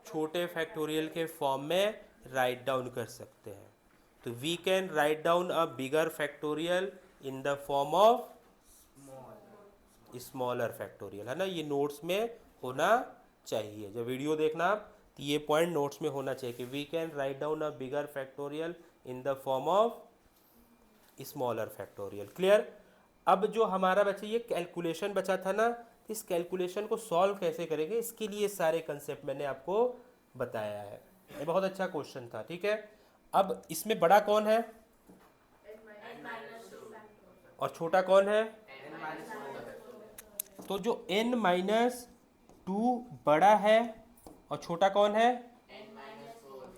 Speaker 1: छोटे फैक्टोरियल के फॉर्म में राइट डाउन कर सकते हैं। तो we can write down a bigger factorial in the form of smaller factorial, है ना। ये नोट्स में होना चाहिए। जब वीडियो देखना आप, तो ये पॉइंट नोट्स में होना चाहिए कि we can write down a bigger factorial in the form of smaller factorial. Clear? अब जो हमारा बचा ये कैलकुलेशन बचा था ना, इस कैलकुलेशन को सॉल्व कैसे करेंगे, इसके लिए सारे कंसेप्ट मैंने आपको बताया है। ये बहुत अच्छा क्वेश्चन था, ठीक है। अब इसमें बड़ा कौन है और छोटा कौन है? तो जो n माइनस 2 बड़ा है और छोटा कौन है?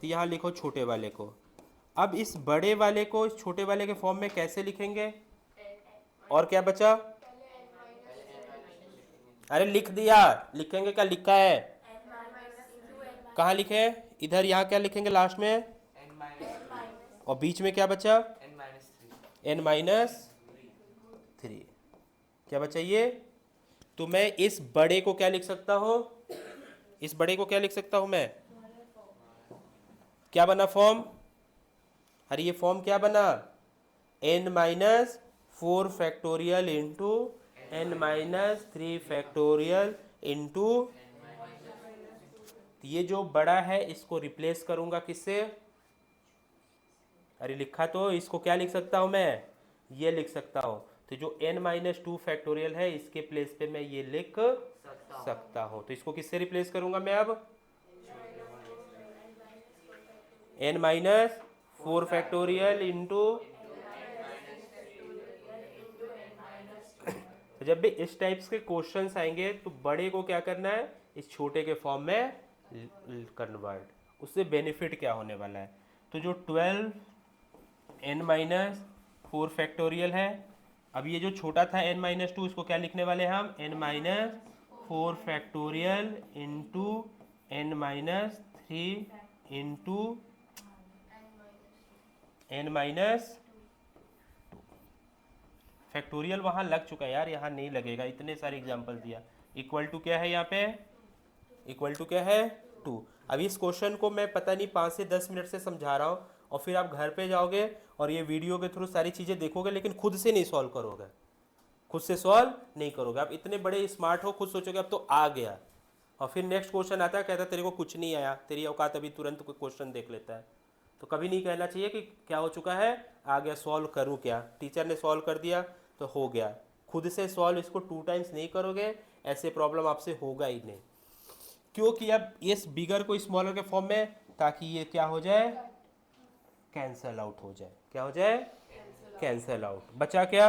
Speaker 1: तो यहाँ लिखो छोटे वाले को। अब इस बड़े वाले को इस छोटे वाले के फॉर्म में कैसे लिखेंगे? और क्या बचा? अरे लिख दिया, लिखेंगे क्या? लिखा है, कहाँ लिखे हैं? इधर। यहाँ क्या लिखेंगे लास्ट में?
Speaker 2: n minus
Speaker 1: और बीच में क्या बचा?
Speaker 2: n minus 3
Speaker 1: n minus 3। क्या बचा ये? तो मैं इस बड़े को क्या लिख सकता हूँ? इस बड़े को क्या लिख सकता हूँ मैं? क्या बना फॉर्म? अरे ये फॉर्म क्या बना? n minus 4 factorial into n minus 3 factorial into, ये जो बड़ा है इसको रिप्लेस करूंगा किससे? अरे लिखा तो, इसको क्या लिख सकता हूं मैं? ये लिख सकता हूं। तो जो n माइनस 2 फैक्टोरियल है इसके प्लेस पे मैं ये लिख सकता हूं। तो इसको किससे रिप्लेस करूंगा मैं अब? n minus 4 factorial into. तो जब भी इस टाइप्स के क्वेश्चंस आएंगे तो बड़े को क्या करना है? इस छोटे के फॉर्म में कन्वर्ट। उससे बेनिफिट क्या होने वाला है? तो जो 12 n माइनस 4 फैक्टोरियल है, अब ये जो छोटा था n माइनस 2, इसको क्या लिखने वाले हैं हम? n minus 4 factorial into n minus 3 into n minus factorial. वहाँ लग चुका है यार, यहाँ नहीं लगेगा, इतने सारे एग्जाम्पल दिया। इक्वल टू क्या है यहाँ पे? इक्वल टू क्या है? 2। अब इस क्वेश्चन को मैं पता नहीं 5 से 10 मिनट से समझा रहा हूँ, और फिर आप घर पे जाओगे और ये वीडियो के थ्रू सारी चीज़ें देखोगे, लेकिन खुद से नहीं सॉल्व करोगे, खुद से सॉल्व नहीं करोगे। आप इतने बड़े स्मार्ट हो, खुद सोचोगे अब तो आ गया, और फिर नेक्स्ट क्वेश्चन आता है, कहता है तेरे को कुछ नहीं आया, तेरी औकात अभी तुरंत कोई क्वेश्चन देख लेता है। तो कभी नहीं कहना चाहिए कि क्या हो चुका है, आ गया, सॉल्व करूँ क्या, टीचर ने सॉल्व कर दिया तो हो गया। खुद से सॉल्व इसको 2 टाइम्स नहीं करोगे, ऐसे प्रॉब्लम आपसे होगा ही नहीं। क्योंकि अब इस बिगर को स्मॉलर के फॉर्म में, ताकि ये क्या हो जाए? कैंसल आउट हो जाए। क्या हो जाए? Cancel out. बचा क्या?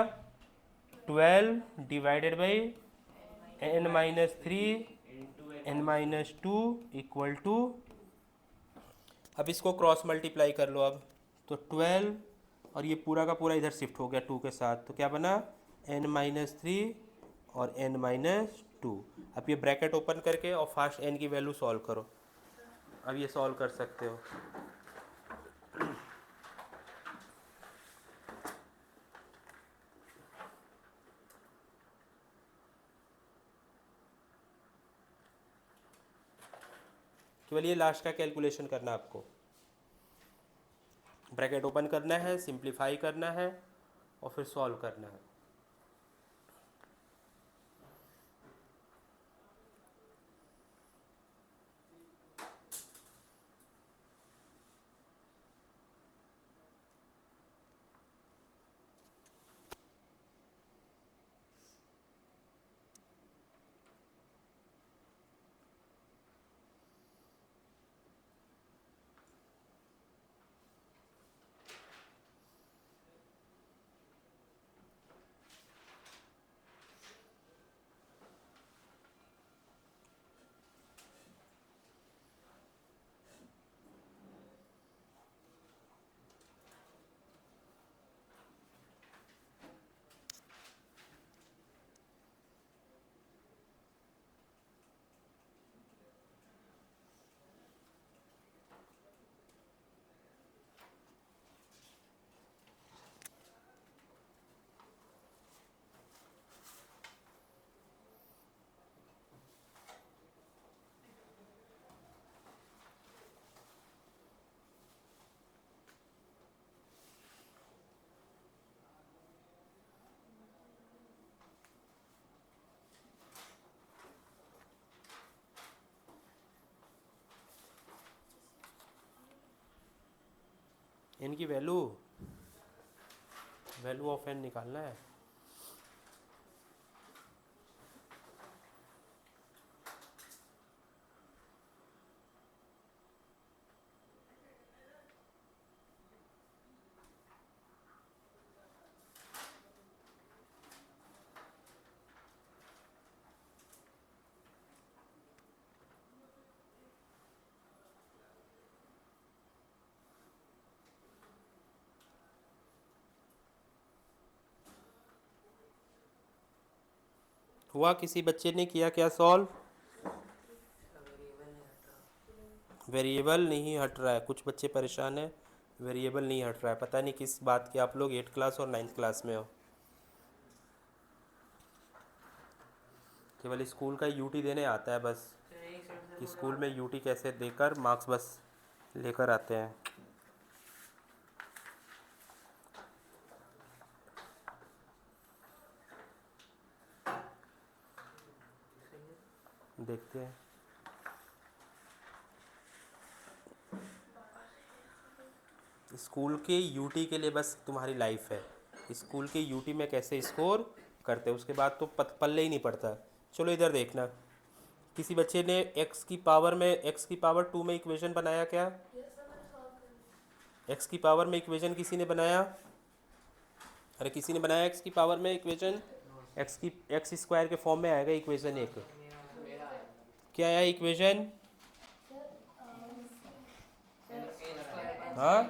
Speaker 1: 12 divided by n minus 3 n minus 2 equal to अब इसको क्रॉस मल्टीप्लाई कर लो। अब तो 12 और ये पूरा का पूरा इधर शिफ्ट हो गया 2 के साथ, तो क्या बना n-3 और n-2। अब ये ब्रैकेट ओपन करके और फास्ट n की वैल्यू सॉल्व करो। अब ये सॉल्व कर सकते हो। केवल ये लास्ट का कैलकुलेशन करना आपको। ब्रैकेट ओपन करना है, सिंप्लीफाई करना है और फिर सॉल्व करना है। इनकी वैल्यू ऑफ n निकालना है। हुआ? किसी बच्चे ने किया क्या सॉल्व? वेरिएबल नहीं हट रहा है, कुछ बच्चे परेशान हैं, वेरिएबल नहीं हट रहा है। पता नहीं किस बात के आप लोग 8th क्लास और 9th क्लास में हो। केवल स्कूल का यूटी देने आता है बस, कि स्कूल में यूटी कैसे देकर मार्क्स बस लेकर आते हैं। देखते हैं। स्कूल के यूटी के लिए बस तुम्हारी लाइफ है, स्कूल के यूटी में कैसे स्कोर करते हैं, उसके बाद तो पल्ले ही नहीं पड़ता। चलो इधर देखना, किसी बच्चे ने x की पावर 2 में इक्वेशन बनाया क्या? x की पावर में इक्वेशन किसी ने बनाया? अरे किसी ने बनाया x की पावर में इक्वेशन? x स्क्वायर के फॉर्म में आएगा इक्वेशन एक। क्या आया इक्वेशन? हाँ,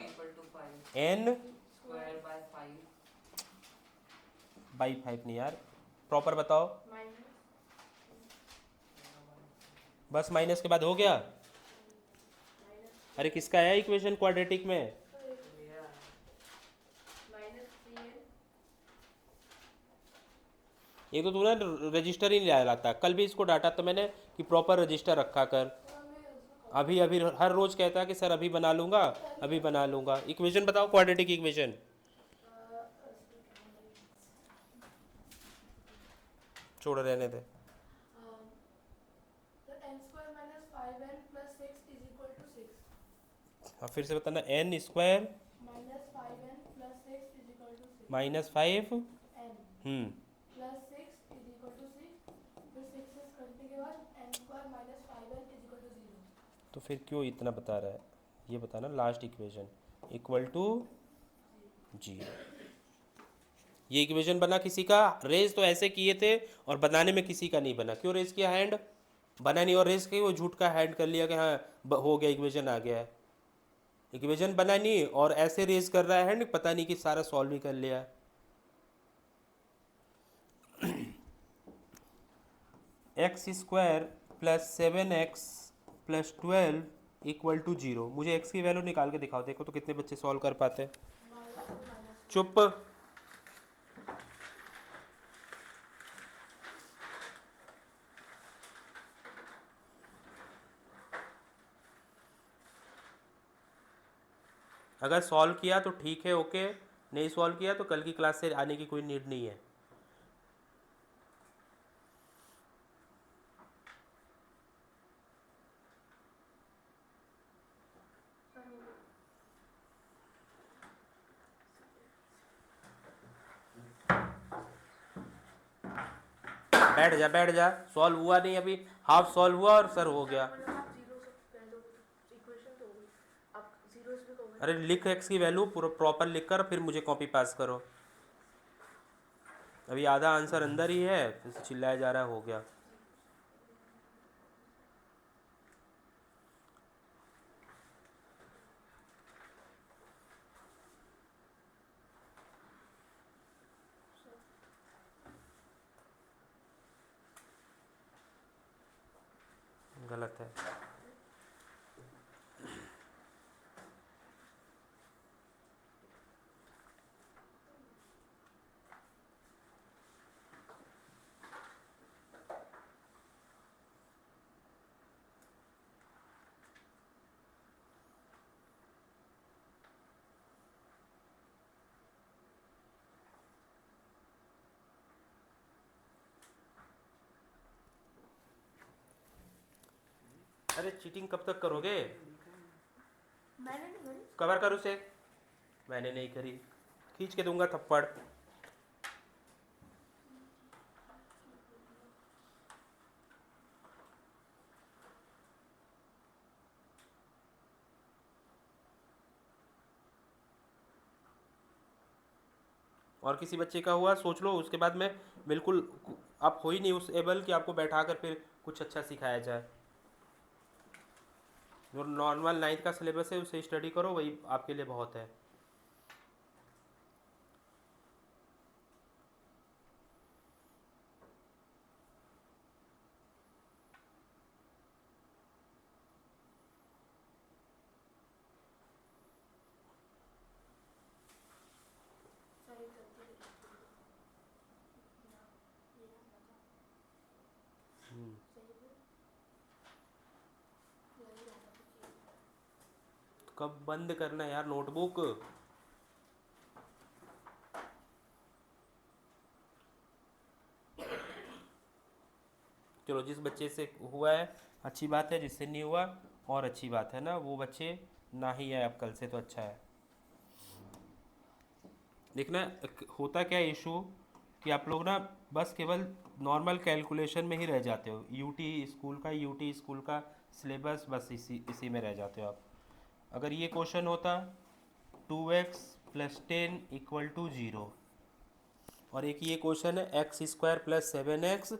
Speaker 1: n बाई 5 नहीं यार, प्रॉपर बताओ। बस माइनस के बाद हो गया? अरे किसका आया इक्वेशन क्वाड्रेटिक में? ये तो तूने रजिस्टर ही नहीं लाता। कल भी इसको डांटा तो मैंने कि प्रॉपर रजिस्टर रखा कर। अभी अभी हर रोज कहता है कि सर अभी बना लूंगा, अभी बना लूंगा। इक्वेशन बताओ, क्वाड्रेटिक इक्वेशन। छोड़ रहने दे। हाँ फिर से बताना। n स्क्वायर माइनस 5 तो फिर क्यों इतना बता रहा है ये बताना। लास्ट इक्वेशन इक्वल टू जी। ये इक्वेशन बना किसी का? रेज तो ऐसे किए थे और बनाने में किसी का नहीं बना। क्यों रेज किया हैंड? बना नहीं और रेज किया, वो झूठ का हैंड कर लिया कि हाँ हो गया, इक्वेशन आ गया है। इक्वेशन बना नहीं और ऐसे रेज कर रहा है, पता नहीं कि सारा सॉल्व ही कर लिया। X square plus 7x plus 12 equal to 0। मुझे x की वैल्यू निकाल के दिखाओ, देखो तो कितने बच्चे सॉल्व कर पाते हैं। चुप। अगर सॉल्व किया तो ठीक है, ओके, नहीं सॉल्व किया तो कल की क्लास से आने की कोई नीड नहीं है। बैठ जा बैठ जा, सॉल्व हुआ नहीं अभी, हाफ सॉल्व हुआ और सर हो गया। अरे लिख एक्स की वैल्यू पूरा प्रॉपर लिख कर फिर मुझे कॉपी पास करो। अभी आधा आंसर अंदर ही है, फिर चिल्लाया जा रहा है हो गया। गलत है। अरे चीटिंग कब तक करोगे?
Speaker 3: मैंने नहीं करी।
Speaker 1: कवर कर उसे। मैंने नहीं करी, खींच के दूंगा थप्पड़। और किसी बच्चे का हुआ सोच लो, उसके बाद में बिल्कुल आप हो ही नहीं उस एबल कि आपको बैठा कर फिर कुछ अच्छा सिखाया जाए। जो नॉर्मल 9th का सिलेबस है उसे स्टडी करो, वही आपके लिए बहुत है। कब बंद करना है यार नोटबुक? चलो जिस बच्चे से हुआ है अच्छी बात है, जिससे नहीं हुआ और अच्छी बात है ना, वो बच्चे ना ही आए अब कल से तो अच्छा है। देखना होता क्या इशू कि आप लोग ना बस केवल नॉर्मल कैलकुलेशन में ही रह जाते हो। यूटी स्कूल का सिलेबस बस इसी में रह जाते हो आप। अगर ये क्वेश्चन होता 2x प्लस 10 इक्वल टू 0, और एक ये क्वेश्चन है x square plus 7x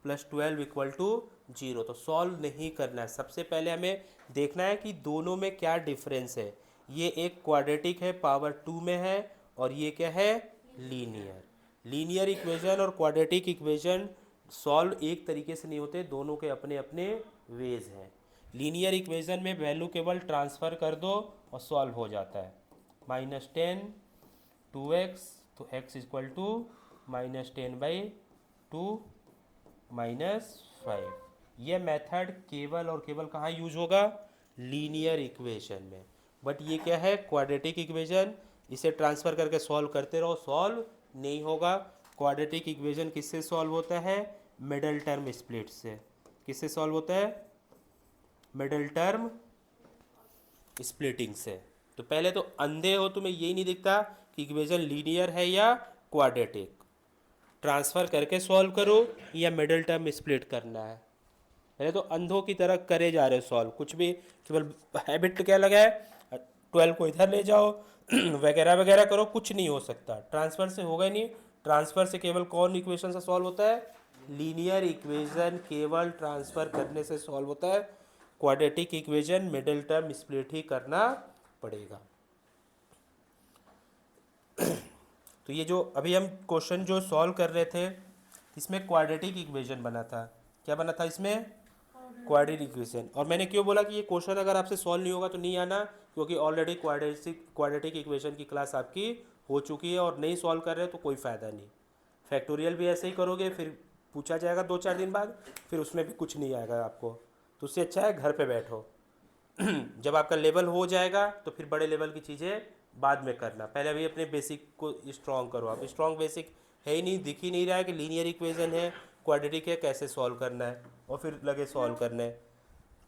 Speaker 1: plus 12 equal to 0, तो सॉल्व नहीं करना है। सबसे पहले हमें देखना है कि दोनों में क्या डिफरेंस है। ये एक क्वाड्रेटिक है, पावर 2 में है, और ये क्या है, लीनियर। लीनियर इक्वेशन और क्वाड्रेटिक इक्वेशन सॉल्व एक तरीके से नहीं होते, दोनों के अपने अपने वेज हैं। लीनियर इक्वेशन में वैल्यू केवल ट्रांसफ़र कर दो और सॉल्व हो जाता है। -10 2x, तो x इक्वल टू -10/2 -5। ये मेथड केवल और केवल कहाँ यूज होगा, लीनियर इक्वेशन में। बट ये क्या है, क्वाड्रेटिक इक्वेशन, इसे ट्रांसफ़र करके सॉल्व करते रहो, सॉल्व नहीं होगा। क्वाड्रेटिक इक्वेशन किससे सॉल्व होता है, मिडल टर्म स्प्लिट से। किससे सॉल्व होता है, मिडल टर्म स्प्लिटिंग से। तो पहले तो अंधे हो, तुम्हें यही नहीं दिखता कि इक्वेशन लीनियर है या क्वाड्रेटिक। ट्रांसफ़र करके सॉल्व करो या मिडल टर्म स्प्लिट करना है। पहले तो अंधों की तरह करे जा रहे हो सॉल्व, कुछ भी केवल हैबिट क्या लगा है, 12 को इधर ले जाओ वगैरह वगैरह करो, कुछ नहीं हो सकता। ट्रांसफ़र से होगा नहीं। ट्रांसफ़र से केवल कौन इक्वेशन से सॉल्व होता है, लीनियर इक्वेशन केवल ट्रांसफ़र करने से सॉल्व होता है। Quadratic equation middle term split ही करना पड़ेगा। तो ये जो अभी हम क्वेश्चन जो सॉल्व कर रहे थे इसमें क्वाड्रेटिक इक्वेशन बना था। क्या बना था इसमें? Quadratic equation. और मैंने क्यों बोला कि ये क्वेश्चन अगर आपसे सॉल्व नहीं होगा तो नहीं आना, क्योंकि ऑलरेडी क्वाड्रेटिक इक्वेशन की क्लास आपकी हो चुकी है और नहीं सॉल्व कर रहे तो कोई फ़ायदा नहीं। फैक्टोरियल भी ऐसे ही करोगे, फिर पूछा जाएगा 2-4 दिन बाद, फिर उसमें भी कुछ नहीं आएगा आपको। तो उससे अच्छा है घर पे बैठो। जब आपका लेवल हो जाएगा तो फिर बड़े लेवल की चीज़ें बाद में करना, पहले अभी अपने बेसिक को स्ट्रॉन्ग करो। आप स्ट्रॉन्ग बेसिक है ही नहीं, दिख ही नहीं रहा है कि लीनियर इक्वेशन है, क्वाड्रेटिक है, कैसे सॉल्व करना है, और फिर लगे सॉल्व करने।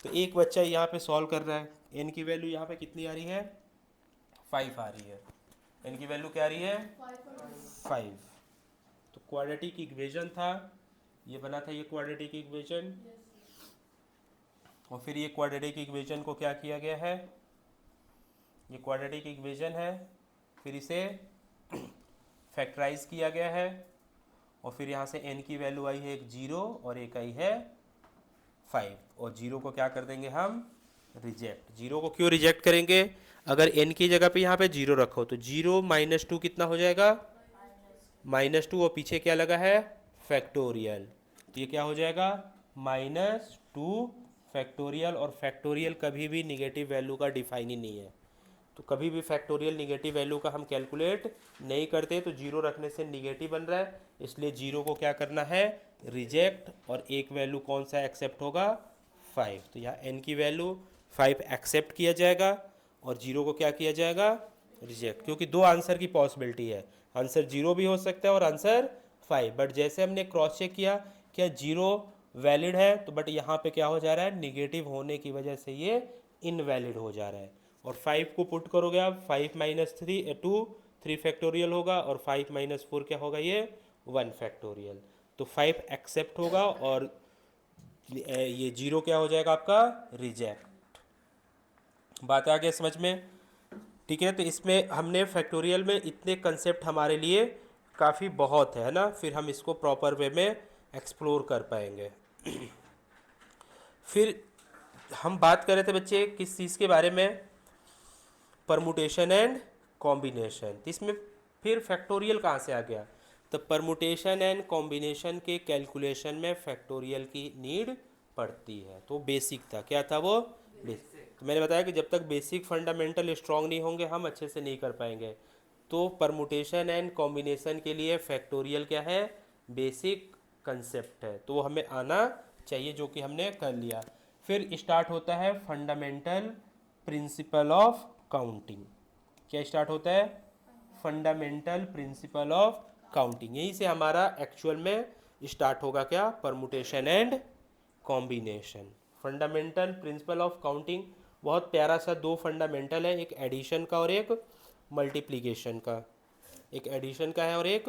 Speaker 1: तो एक बच्चा यहाँ पे सॉल्व कर रहा है, एन की वैल्यू यहाँ पे कितनी आ रही है? 5 आ रही है। एन की वैल्यू क्या आ रही है? 5। तो क्वाड्रेटिक इक्वेशन था, ये बना था ये क्वाड्रेटिक इक्वेशन। और फिर ये क्वाड्रेटिक इक्वेशन को क्या किया गया है? ये क्वाड्रेटिक इक्वेशन है, फिर इसे फैक्टराइज किया गया है, और फिर यहाँ से n की वैल्यू आई है एक 0 और एक आई है 5, और 0 को क्या कर देंगे हम? रिजेक्ट। 0 को क्यों रिजेक्ट करेंगे? अगर n की जगह पे यहाँ पे 0 रखो तो 0 - 2 कितना हो जाएगा? -2, और पीछे क्या लगा है? फैक्टोरियल। तो ये क्या हो जाएगा? -2 फैक्टोरियल। और फैक्टोरियल कभी भी निगेटिव वैल्यू का डिफाइन ही नहीं है, तो कभी भी फैक्टोरियल निगेटिव वैल्यू का हम कैलकुलेट नहीं करते। तो 0 रखने से निगेटिव बन रहा है, इसलिए 0 को क्या करना है? रिजेक्ट। और एक वैल्यू कौन सा एक्सेप्ट होगा? 5। तो यहाँ n की वैल्यू 5 एक्सेप्ट किया जाएगा और 0 को क्या किया जाएगा? रिजेक्ट। क्योंकि दो आंसर की पॉसिबिलिटी है, आंसर 0 भी हो सकता है और आंसर 5। बट जैसे हमने क्रॉस चेक किया, क्या 0 वैलिड है, तो बट यहाँ पे क्या हो जा रहा है? निगेटिव होने की वजह से ये इनवैलिड हो जा रहा है। और 5 को पुट करोगे आप, 5 - 3 2, 3 फैक्टोरियल होगा, और 5 - 4 क्या होगा? ये 1 फैक्टोरियल। तो 5 एक्सेप्ट होगा और ये 0 क्या हो जाएगा आपका? रिजेक्ट। बात आ गया समझ में? ठीक है, तो इसमें हमने फैक्टोरियल में इतने कंसेप्ट हमारे लिए काफ़ी बहुत है ना, फिर हम इसको प्रॉपर वे में एक्सप्लोर कर पाएंगे। फिर हम बात कर रहे थे बच्चे किस चीज़ के बारे में? Permutation and combination. इसमें फिर फैक्टोरियल कहाँ से आ गया? तो परमुटेशन एंड कॉम्बिनेशन के कैलकुलेशन में फैक्टोरियल की नीड पड़ती है। तो बेसिक था, क्या था वो? बेसिक। तो मैंने बताया कि जब तक बेसिक फंडामेंटल स्ट्रांग नहीं होंगे हम अच्छे से नहीं कर पाएंगे। तो परमुटेशन एंड कॉम्बिनेशन के लिए फैक्टोरियल क्या है? बेसिक कंसेप्ट है, तो वो हमें आना चाहिए, जो कि हमने कर लिया। फिर स्टार्ट होता है फंडामेंटल प्रिंसिपल ऑफ काउंटिंग। क्या स्टार्ट होता है? Fundamental principle of counting. यहीं से हमारा एक्चुअल में स्टार्ट होगा क्या? Permutation and combination. Fundamental principle of counting बहुत प्यारा सा 2 फंडामेंटल है, एक एडिशन का और एक मल्टीप्लिकेशन का। एक एडिशन का है और एक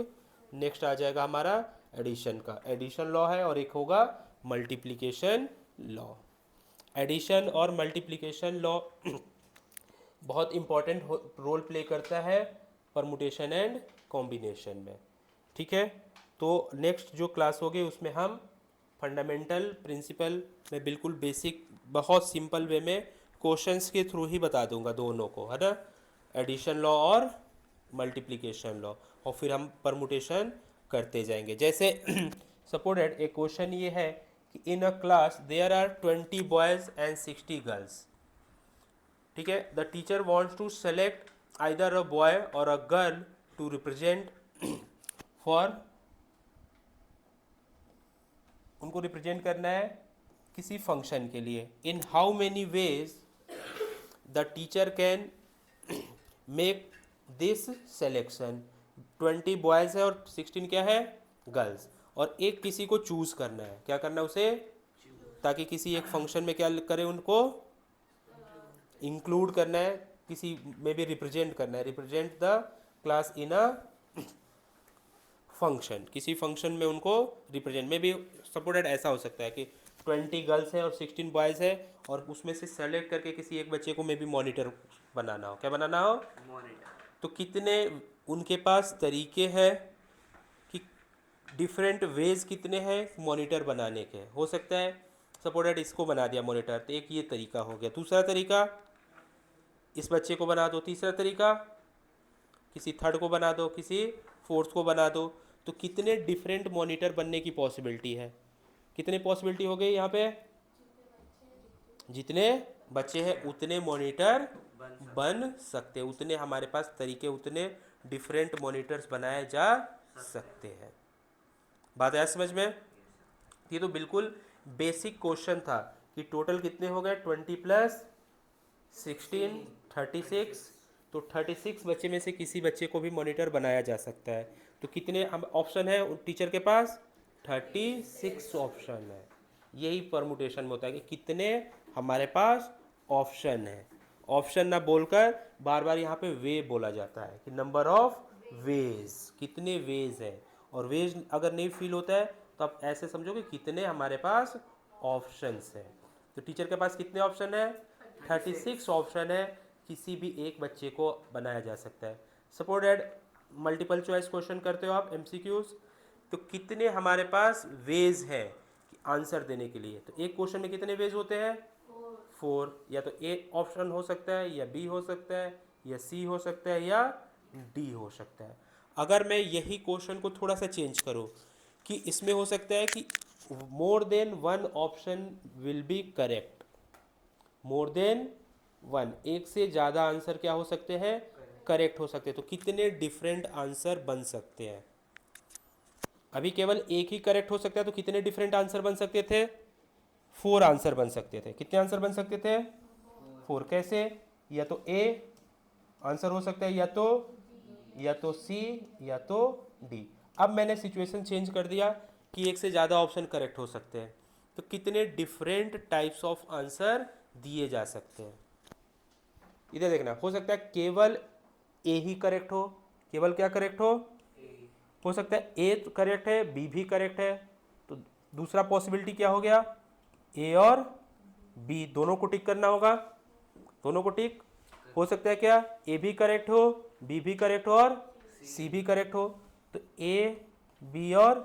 Speaker 1: नेक्स्ट आ जाएगा हमारा एडिशन का। एडिशन लॉ है और एक होगा मल्टीप्लिकेशन लॉ। एडिशन और मल्टीप्लिकेशन लॉ बहुत इम्पॉर्टेंट रोल प्ले करता है परमुटेशन एंड कॉम्बिनेशन में। ठीक है, तो नेक्स्ट जो क्लास होगी उसमें हम फंडामेंटल प्रिंसिपल में बिल्कुल बेसिक बहुत सिंपल वे में क्वेश्चंस के थ्रू ही बता दूंगा दोनों को, है ना, एडिशन लॉ और मल्टीप्लिकेशन लॉ, और फिर हम परमुटेशन करते जाएंगे। जैसे सपोर्टेड एक क्वेश्चन ये है कि in a class there are 20 boys and 60 girls. ठीक है, the teacher wants to select either a boy और a girl to represent for, उनको रिप्रेजेंट करना है किसी फंक्शन के लिए। In how many ways the teacher can make this selection. 20 boys है और 16 क्या है? गर्ल्स। और एक किसी को चूज़ करना है, क्या करना है उसे? ताकि किसी एक फंक्शन में क्या करे, उनको इंक्लूड करना है, किसी में भी रिप्रेजेंट करना है। Represent the class in a function, किसी फंक्शन में उनको रिप्रेजेंट में भी सपोर्टेड ऐसा हो सकता है कि 20 गर्ल्स है और 16 बॉयज़ है, और उसमें से सेलेक्ट करके किसी एक बच्चे को मे भी मॉनिटर बनाना हो। क्या बनाना हो?
Speaker 2: मॉनिटर।
Speaker 1: तो कितने उनके पास तरीके हैं कि डिफरेंट वेज कितने हैं मॉनिटर बनाने के। हो सकता है सपोर्टेड इसको बना दिया मॉनिटर, तो एक ये तरीका हो गया। दूसरा तरीका इस बच्चे को बना दो तीसरा तरीका, किसी थर्ड को बना दो, किसी फोर्थ को बना दो, तो कितने डिफरेंट मॉनिटर बनने की पॉसिबिलिटी है? कितने पॉसिबिलिटी हो गई यहाँ पे? जितने बच्चे हैं उतने मॉनिटर बन सकते हैं, उतने हमारे पास तरीके, उतने डिफरेंट मॉनिटर्स बनाए जा सकते हैं। बात आया समझ में? ये तो बिल्कुल बेसिक क्वेश्चन था कि टोटल कितने हो गए, 20 प्लस 16 36, तो 36 बच्चे में से किसी बच्चे को भी मॉनिटर बनाया जा सकता है। तो कितने हम ऑप्शन है टीचर के पास? 36 ऑप्शन है। यही परमुटेशन में होता है कि कितने हमारे पास ऑप्शन है। ऑप्शन ना बोलकर बार बार यहाँ पे वे बोला जाता है कि नंबर ऑफ वेज, कितने वेज है, और वेज अगर नहीं फील होता है तो आप ऐसे समझो कि कितने हमारे पास ऑप्शंस हैं। तो टीचर के पास कितने ऑप्शन है? 36 ऑप्शन है, किसी भी एक बच्चे को बनाया जा सकता है। Suppose that multiple choice question करते हो आप एमसीक्यूज, तो कितने हमारे पास वेज है आंसर देने के लिए? तो एक क्वेश्चन में कितने वेज होते हैं? 4। या तो ए ऑप्शन हो सकता है, या बी हो सकता है, या सी हो सकता है, या डी हो सकता है। अगर मैं यही क्वेश्चन को थोड़ा सा चेंज करूं कि इसमें हो सकता है कि more than one option will be correct, more than one, एक से ज़्यादा आंसर क्या हो सकते हैं? करेक्ट हो सकते हैं। तो कितने डिफरेंट आंसर बन सकते हैं? अभी केवल एक ही करेक्ट हो सकता है, तो कितने डिफरेंट आंसर बन सकते थे? 4 आंसर बन सकते थे। कितने आंसर बन सकते थे? 4। कैसे? या तो ए आंसर हो सकता है, या तो सी, या तो डी। अब मैंने सिचुएशन चेंज कर दिया कि एक से ज़्यादा ऑप्शन करेक्ट हो सकते हैं, तो कितने डिफरेंट टाइप्स ऑफ आंसर दिए जा सकते हैं? इधर देखना, हो सकता है केवल ए ही करेक्ट हो, केवल क्या करेक्ट हो सकता है ए तो करेक्ट है, बी भी करेक्ट है, तो दूसरा पॉसिबिलिटी क्या हो गया? ए और बी दोनों को टिक करना होगा, दोनों को टिक। हो सकता है क्या ए भी करेक्ट हो, बी भी करेक्ट हो, और सी भी करेक्ट हो, तो ए बी और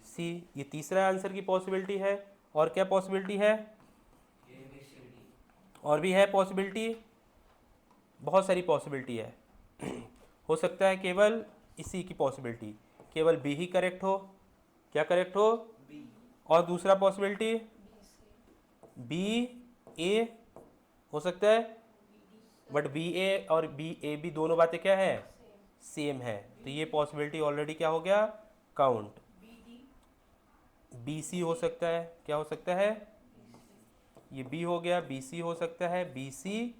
Speaker 1: सी, ये तीसरा आंसर की पॉसिबिलिटी है। और क्या पॉसिबिलिटी है? और भी है पॉसिबिलिटी, बहुत सारी पॉसिबिलिटी है। हो सकता है केवल इसी की पॉसिबिलिटी, केवल बी ही करेक्ट हो, क्या करेक्ट हो? और दूसरा पॉसिबिलिटी बी ए हो सकता है, बट बी ए और बी ए बी दोनों बातें क्या है? सेम है, तो ये पॉसिबिलिटी ऑलरेडी क्या हो गया? काउंट। बी सी हो सकता है, क्या हो सकता है? ये बी हो गया, बी सी हो सकता है, बी सी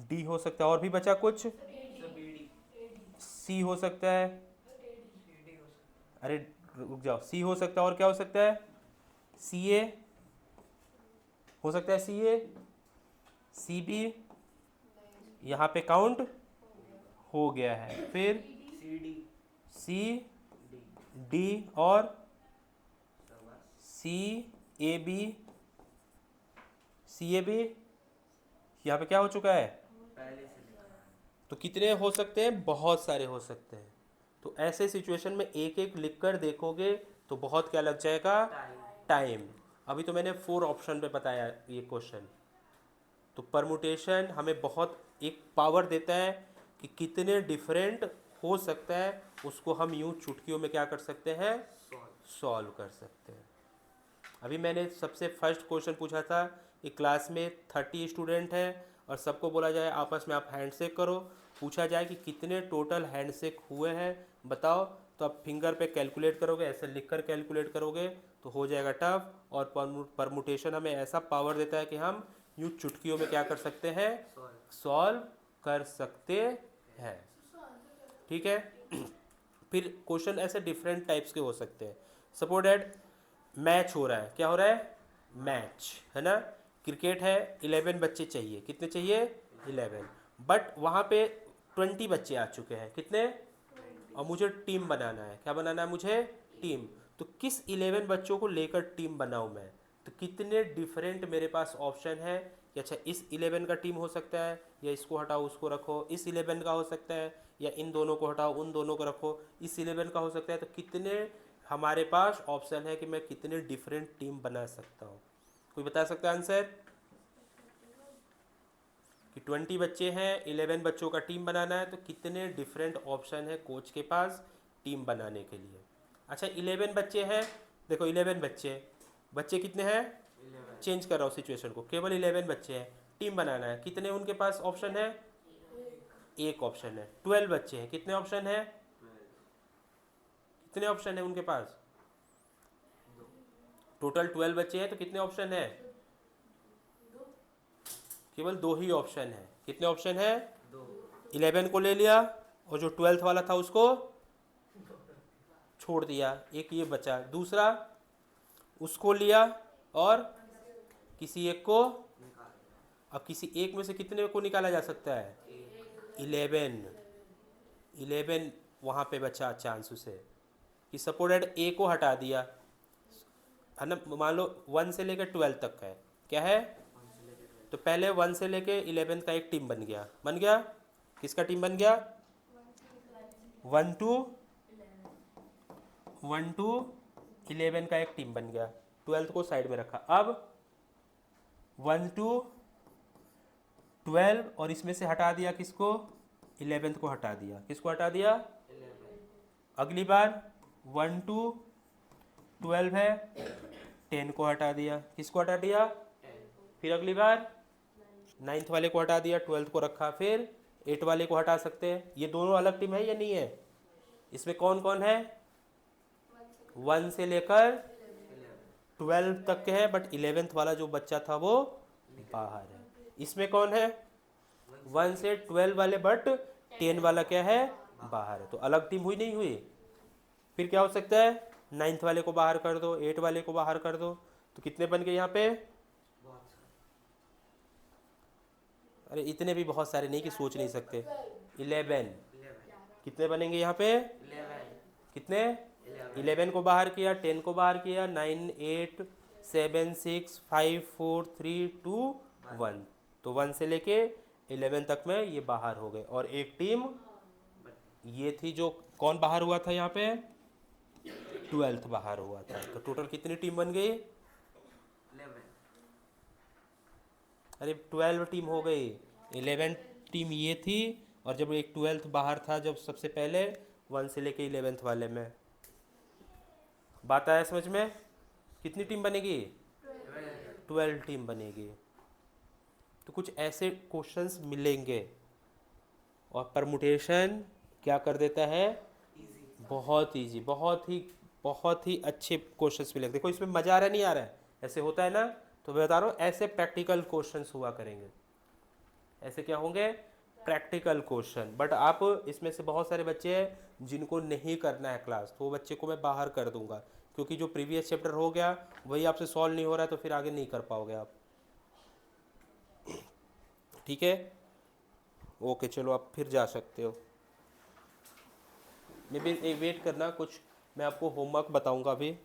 Speaker 1: डी हो सकता है, और भी बचा कुछ? सी हो सकता है, अरे रुक जाओ, सी हो सकता है, और क्या हो सकता है? सी ए हो सकता है, सी ए, सी बी, यहाँ पे काउंट हो गया है। फिर सी डी और सी A B, C A B यहाँ पे क्या हो चुका है? तो कितने हो सकते हैं? बहुत सारे हो सकते हैं। तो ऐसे सिचुएशन में एक एक लिख कर देखोगे तो बहुत क्या लग जाएगा? टाइम। अभी तो मैंने 4 ऑप्शन पे बताया ये क्वेश्चन। तो परमुटेशन हमें बहुत एक पावर देता है कि कितने डिफरेंट हो सकता है, उसको हम यूँ चुटकियों में क्या कर सकते हैं? सॉल्व कर सकते हैं। अभी मैंने सबसे फर्स्ट क्वेश्चन पूछा था कि क्लास में 30 स्टूडेंट हैं और सबको बोला जाए आपस में आप हैंडशेक करो, पूछा जाए कि कितने टोटल हैंडशेक हुए हैं बताओ, तो आप फिंगर पे कैलकुलेट करोगे, ऐसे लिखकर कैलकुलेट करोगे तो हो जाएगा टफ। और परमुटेशन हमें ऐसा पावर देता है कि हम यूँ चुटकियों में क्या कर सकते हैं? सॉल्व कर सकते हैं। ठीक है। फिर क्वेश्चन ऐसे डिफरेंट टाइप्स के हो सकते हैं। सपोज दैट मैच हो रहा है, क्या हो रहा है? मैच है ना, क्रिकेट है, 11 बच्चे चाहिए, कितने चाहिए? 11, बट वहाँ पे 20 बच्चे आ चुके हैं, कितने? और मुझे टीम बनाना है, क्या बनाना है मुझे? टीम। तो किस 11 बच्चों को लेकर टीम बनाऊँ मैं? तो कितने डिफरेंट मेरे पास ऑप्शन है कि अच्छा इस 11 का टीम हो सकता है, या इसको हटाओ उसको रखो, इस 11 का हो सकता है, या इन दोनों को हटाओ उन दोनों को रखो, इस 11 का हो सकता है। तो कितने हमारे पास ऑप्शन है कि मैं कितने डिफरेंट टीम बना सकता हूँ? कोई बता सकता है आंसर? कि 20 बच्चे हैं, 11 बच्चों का टीम बनाना है, तो कितने डिफरेंट ऑप्शन है कोच के पास टीम बनाने के लिए। अच्छा 11 बच्चे हैं, देखो 11 बच्चे, बच्चे कितने हैं, चेंज कर रहा हूँ सिचुएशन को, केवल 11 बच्चे हैं, टीम बनाना है, कितने उनके पास ऑप्शन है, एक ऑप्शन है। 12 बच्चे हैं, कितने ऑप्शन है, कितने ऑप्शन है उनके पास, टोटल 12 बच्चे हैं तो कितने ऑप्शन है, केवल 2 ही ऑप्शन है। कितने ऑप्शन है, 11 को ले लिया और जो 12th वाला था उसको छोड़ दिया, एक ये बचा, दूसरा उसको लिया और किसी एक को, अब किसी एक में से कितने को निकाला जा सकता है, 11 वहाँ पे बचा चांस उसे कि सपोर्टेड ए को हटा दिया है ना, मान लो 1 से लेकर 12 तक है, क्या है, तो पहले 1 से लेकर 11 का एक टीम बन गया, किसका टीम बन गया, 1 to 11 का एक टीम बन गया, 12th को साइड में रखा। अब 1 to 12 और इसमें से हटा दिया किसको, 11th को हटा दिया, किसको हटा दिया, अगली बार 1 to 12 है, 10 को हटा दिया, किसको हटा दिया, फिर अगली बार 9th वाले को हटा दिया, 12th को रखा, फिर 8 वाले को हटा सकते हैं। ये दोनों अलग टीम है या नहीं है, इसमें कौन कौन है, 1 से लेकर 12 तक के है, बट 11th वाला जो बच्चा था वो बाहर है। इसमें कौन है, 1 से 12 वाले, बट 10 वाला क्या है, बाहर है, तो अलग टीम हुई नहीं हुई। फिर क्या हो सकता है, 9th वाले को बाहर कर दो, 8 वाले को बाहर कर दो, तो कितने बन गए यहाँ पे, अरे इतने भी बहुत सारे नहीं कि सोच नहीं सकते, 11 कितने बनेंगे यहाँ पे, कितने, 11 को बाहर किया, 10 को बाहर किया, 9 8 7 6 5 4 3 2 1, तो 1 से लेके 11 तक में ये बाहर हो गए। और एक टीम ये थी जो कौन बाहर हुआ था यहाँ पे, 12th बाहर हुआ था। तो टोटल कितनी टीम बन गई, अरे 12 टीम हो गई, 11 टीम ये थी, और जब एक 12th बाहर था जब सबसे पहले 1 से लेके 11th वाले में, बात आया समझ में, कितनी टीम बनेगी, 12 टीम बनेगी। तो कुछ ऐसे क्वेश्चंस मिलेंगे, और परमुटेशन क्या कर देता है, बहुत ईजी, बहुत ही अच्छे क्वेश्चंस मिलेंगे। देखो इसमें मजा आ रहा है नहीं आ रहा है, ऐसे होता है ना, तो मैं बता रहा हूँ ऐसे प्रैक्टिकल क्वेश्चंस हुआ करेंगे, ऐसे क्या होंगे, प्रैक्टिकल क्वेश्चन। बट आप इसमें से बहुत सारे बच्चे हैं जिनको नहीं करना है क्लास, तो वो बच्चे को मैं बाहर कर दूंगा, क्योंकि जो प्रीवियस चैप्टर हो गया वही आपसे सॉल्व नहीं हो रहा है, तो फिर आगे नहीं कर पाओगे आप, ठीक है। ओके चलो आप फिर जा सकते हो। मे बी एक वेट करना, कुछ मैं आपको होमवर्क बताऊंगा अभी।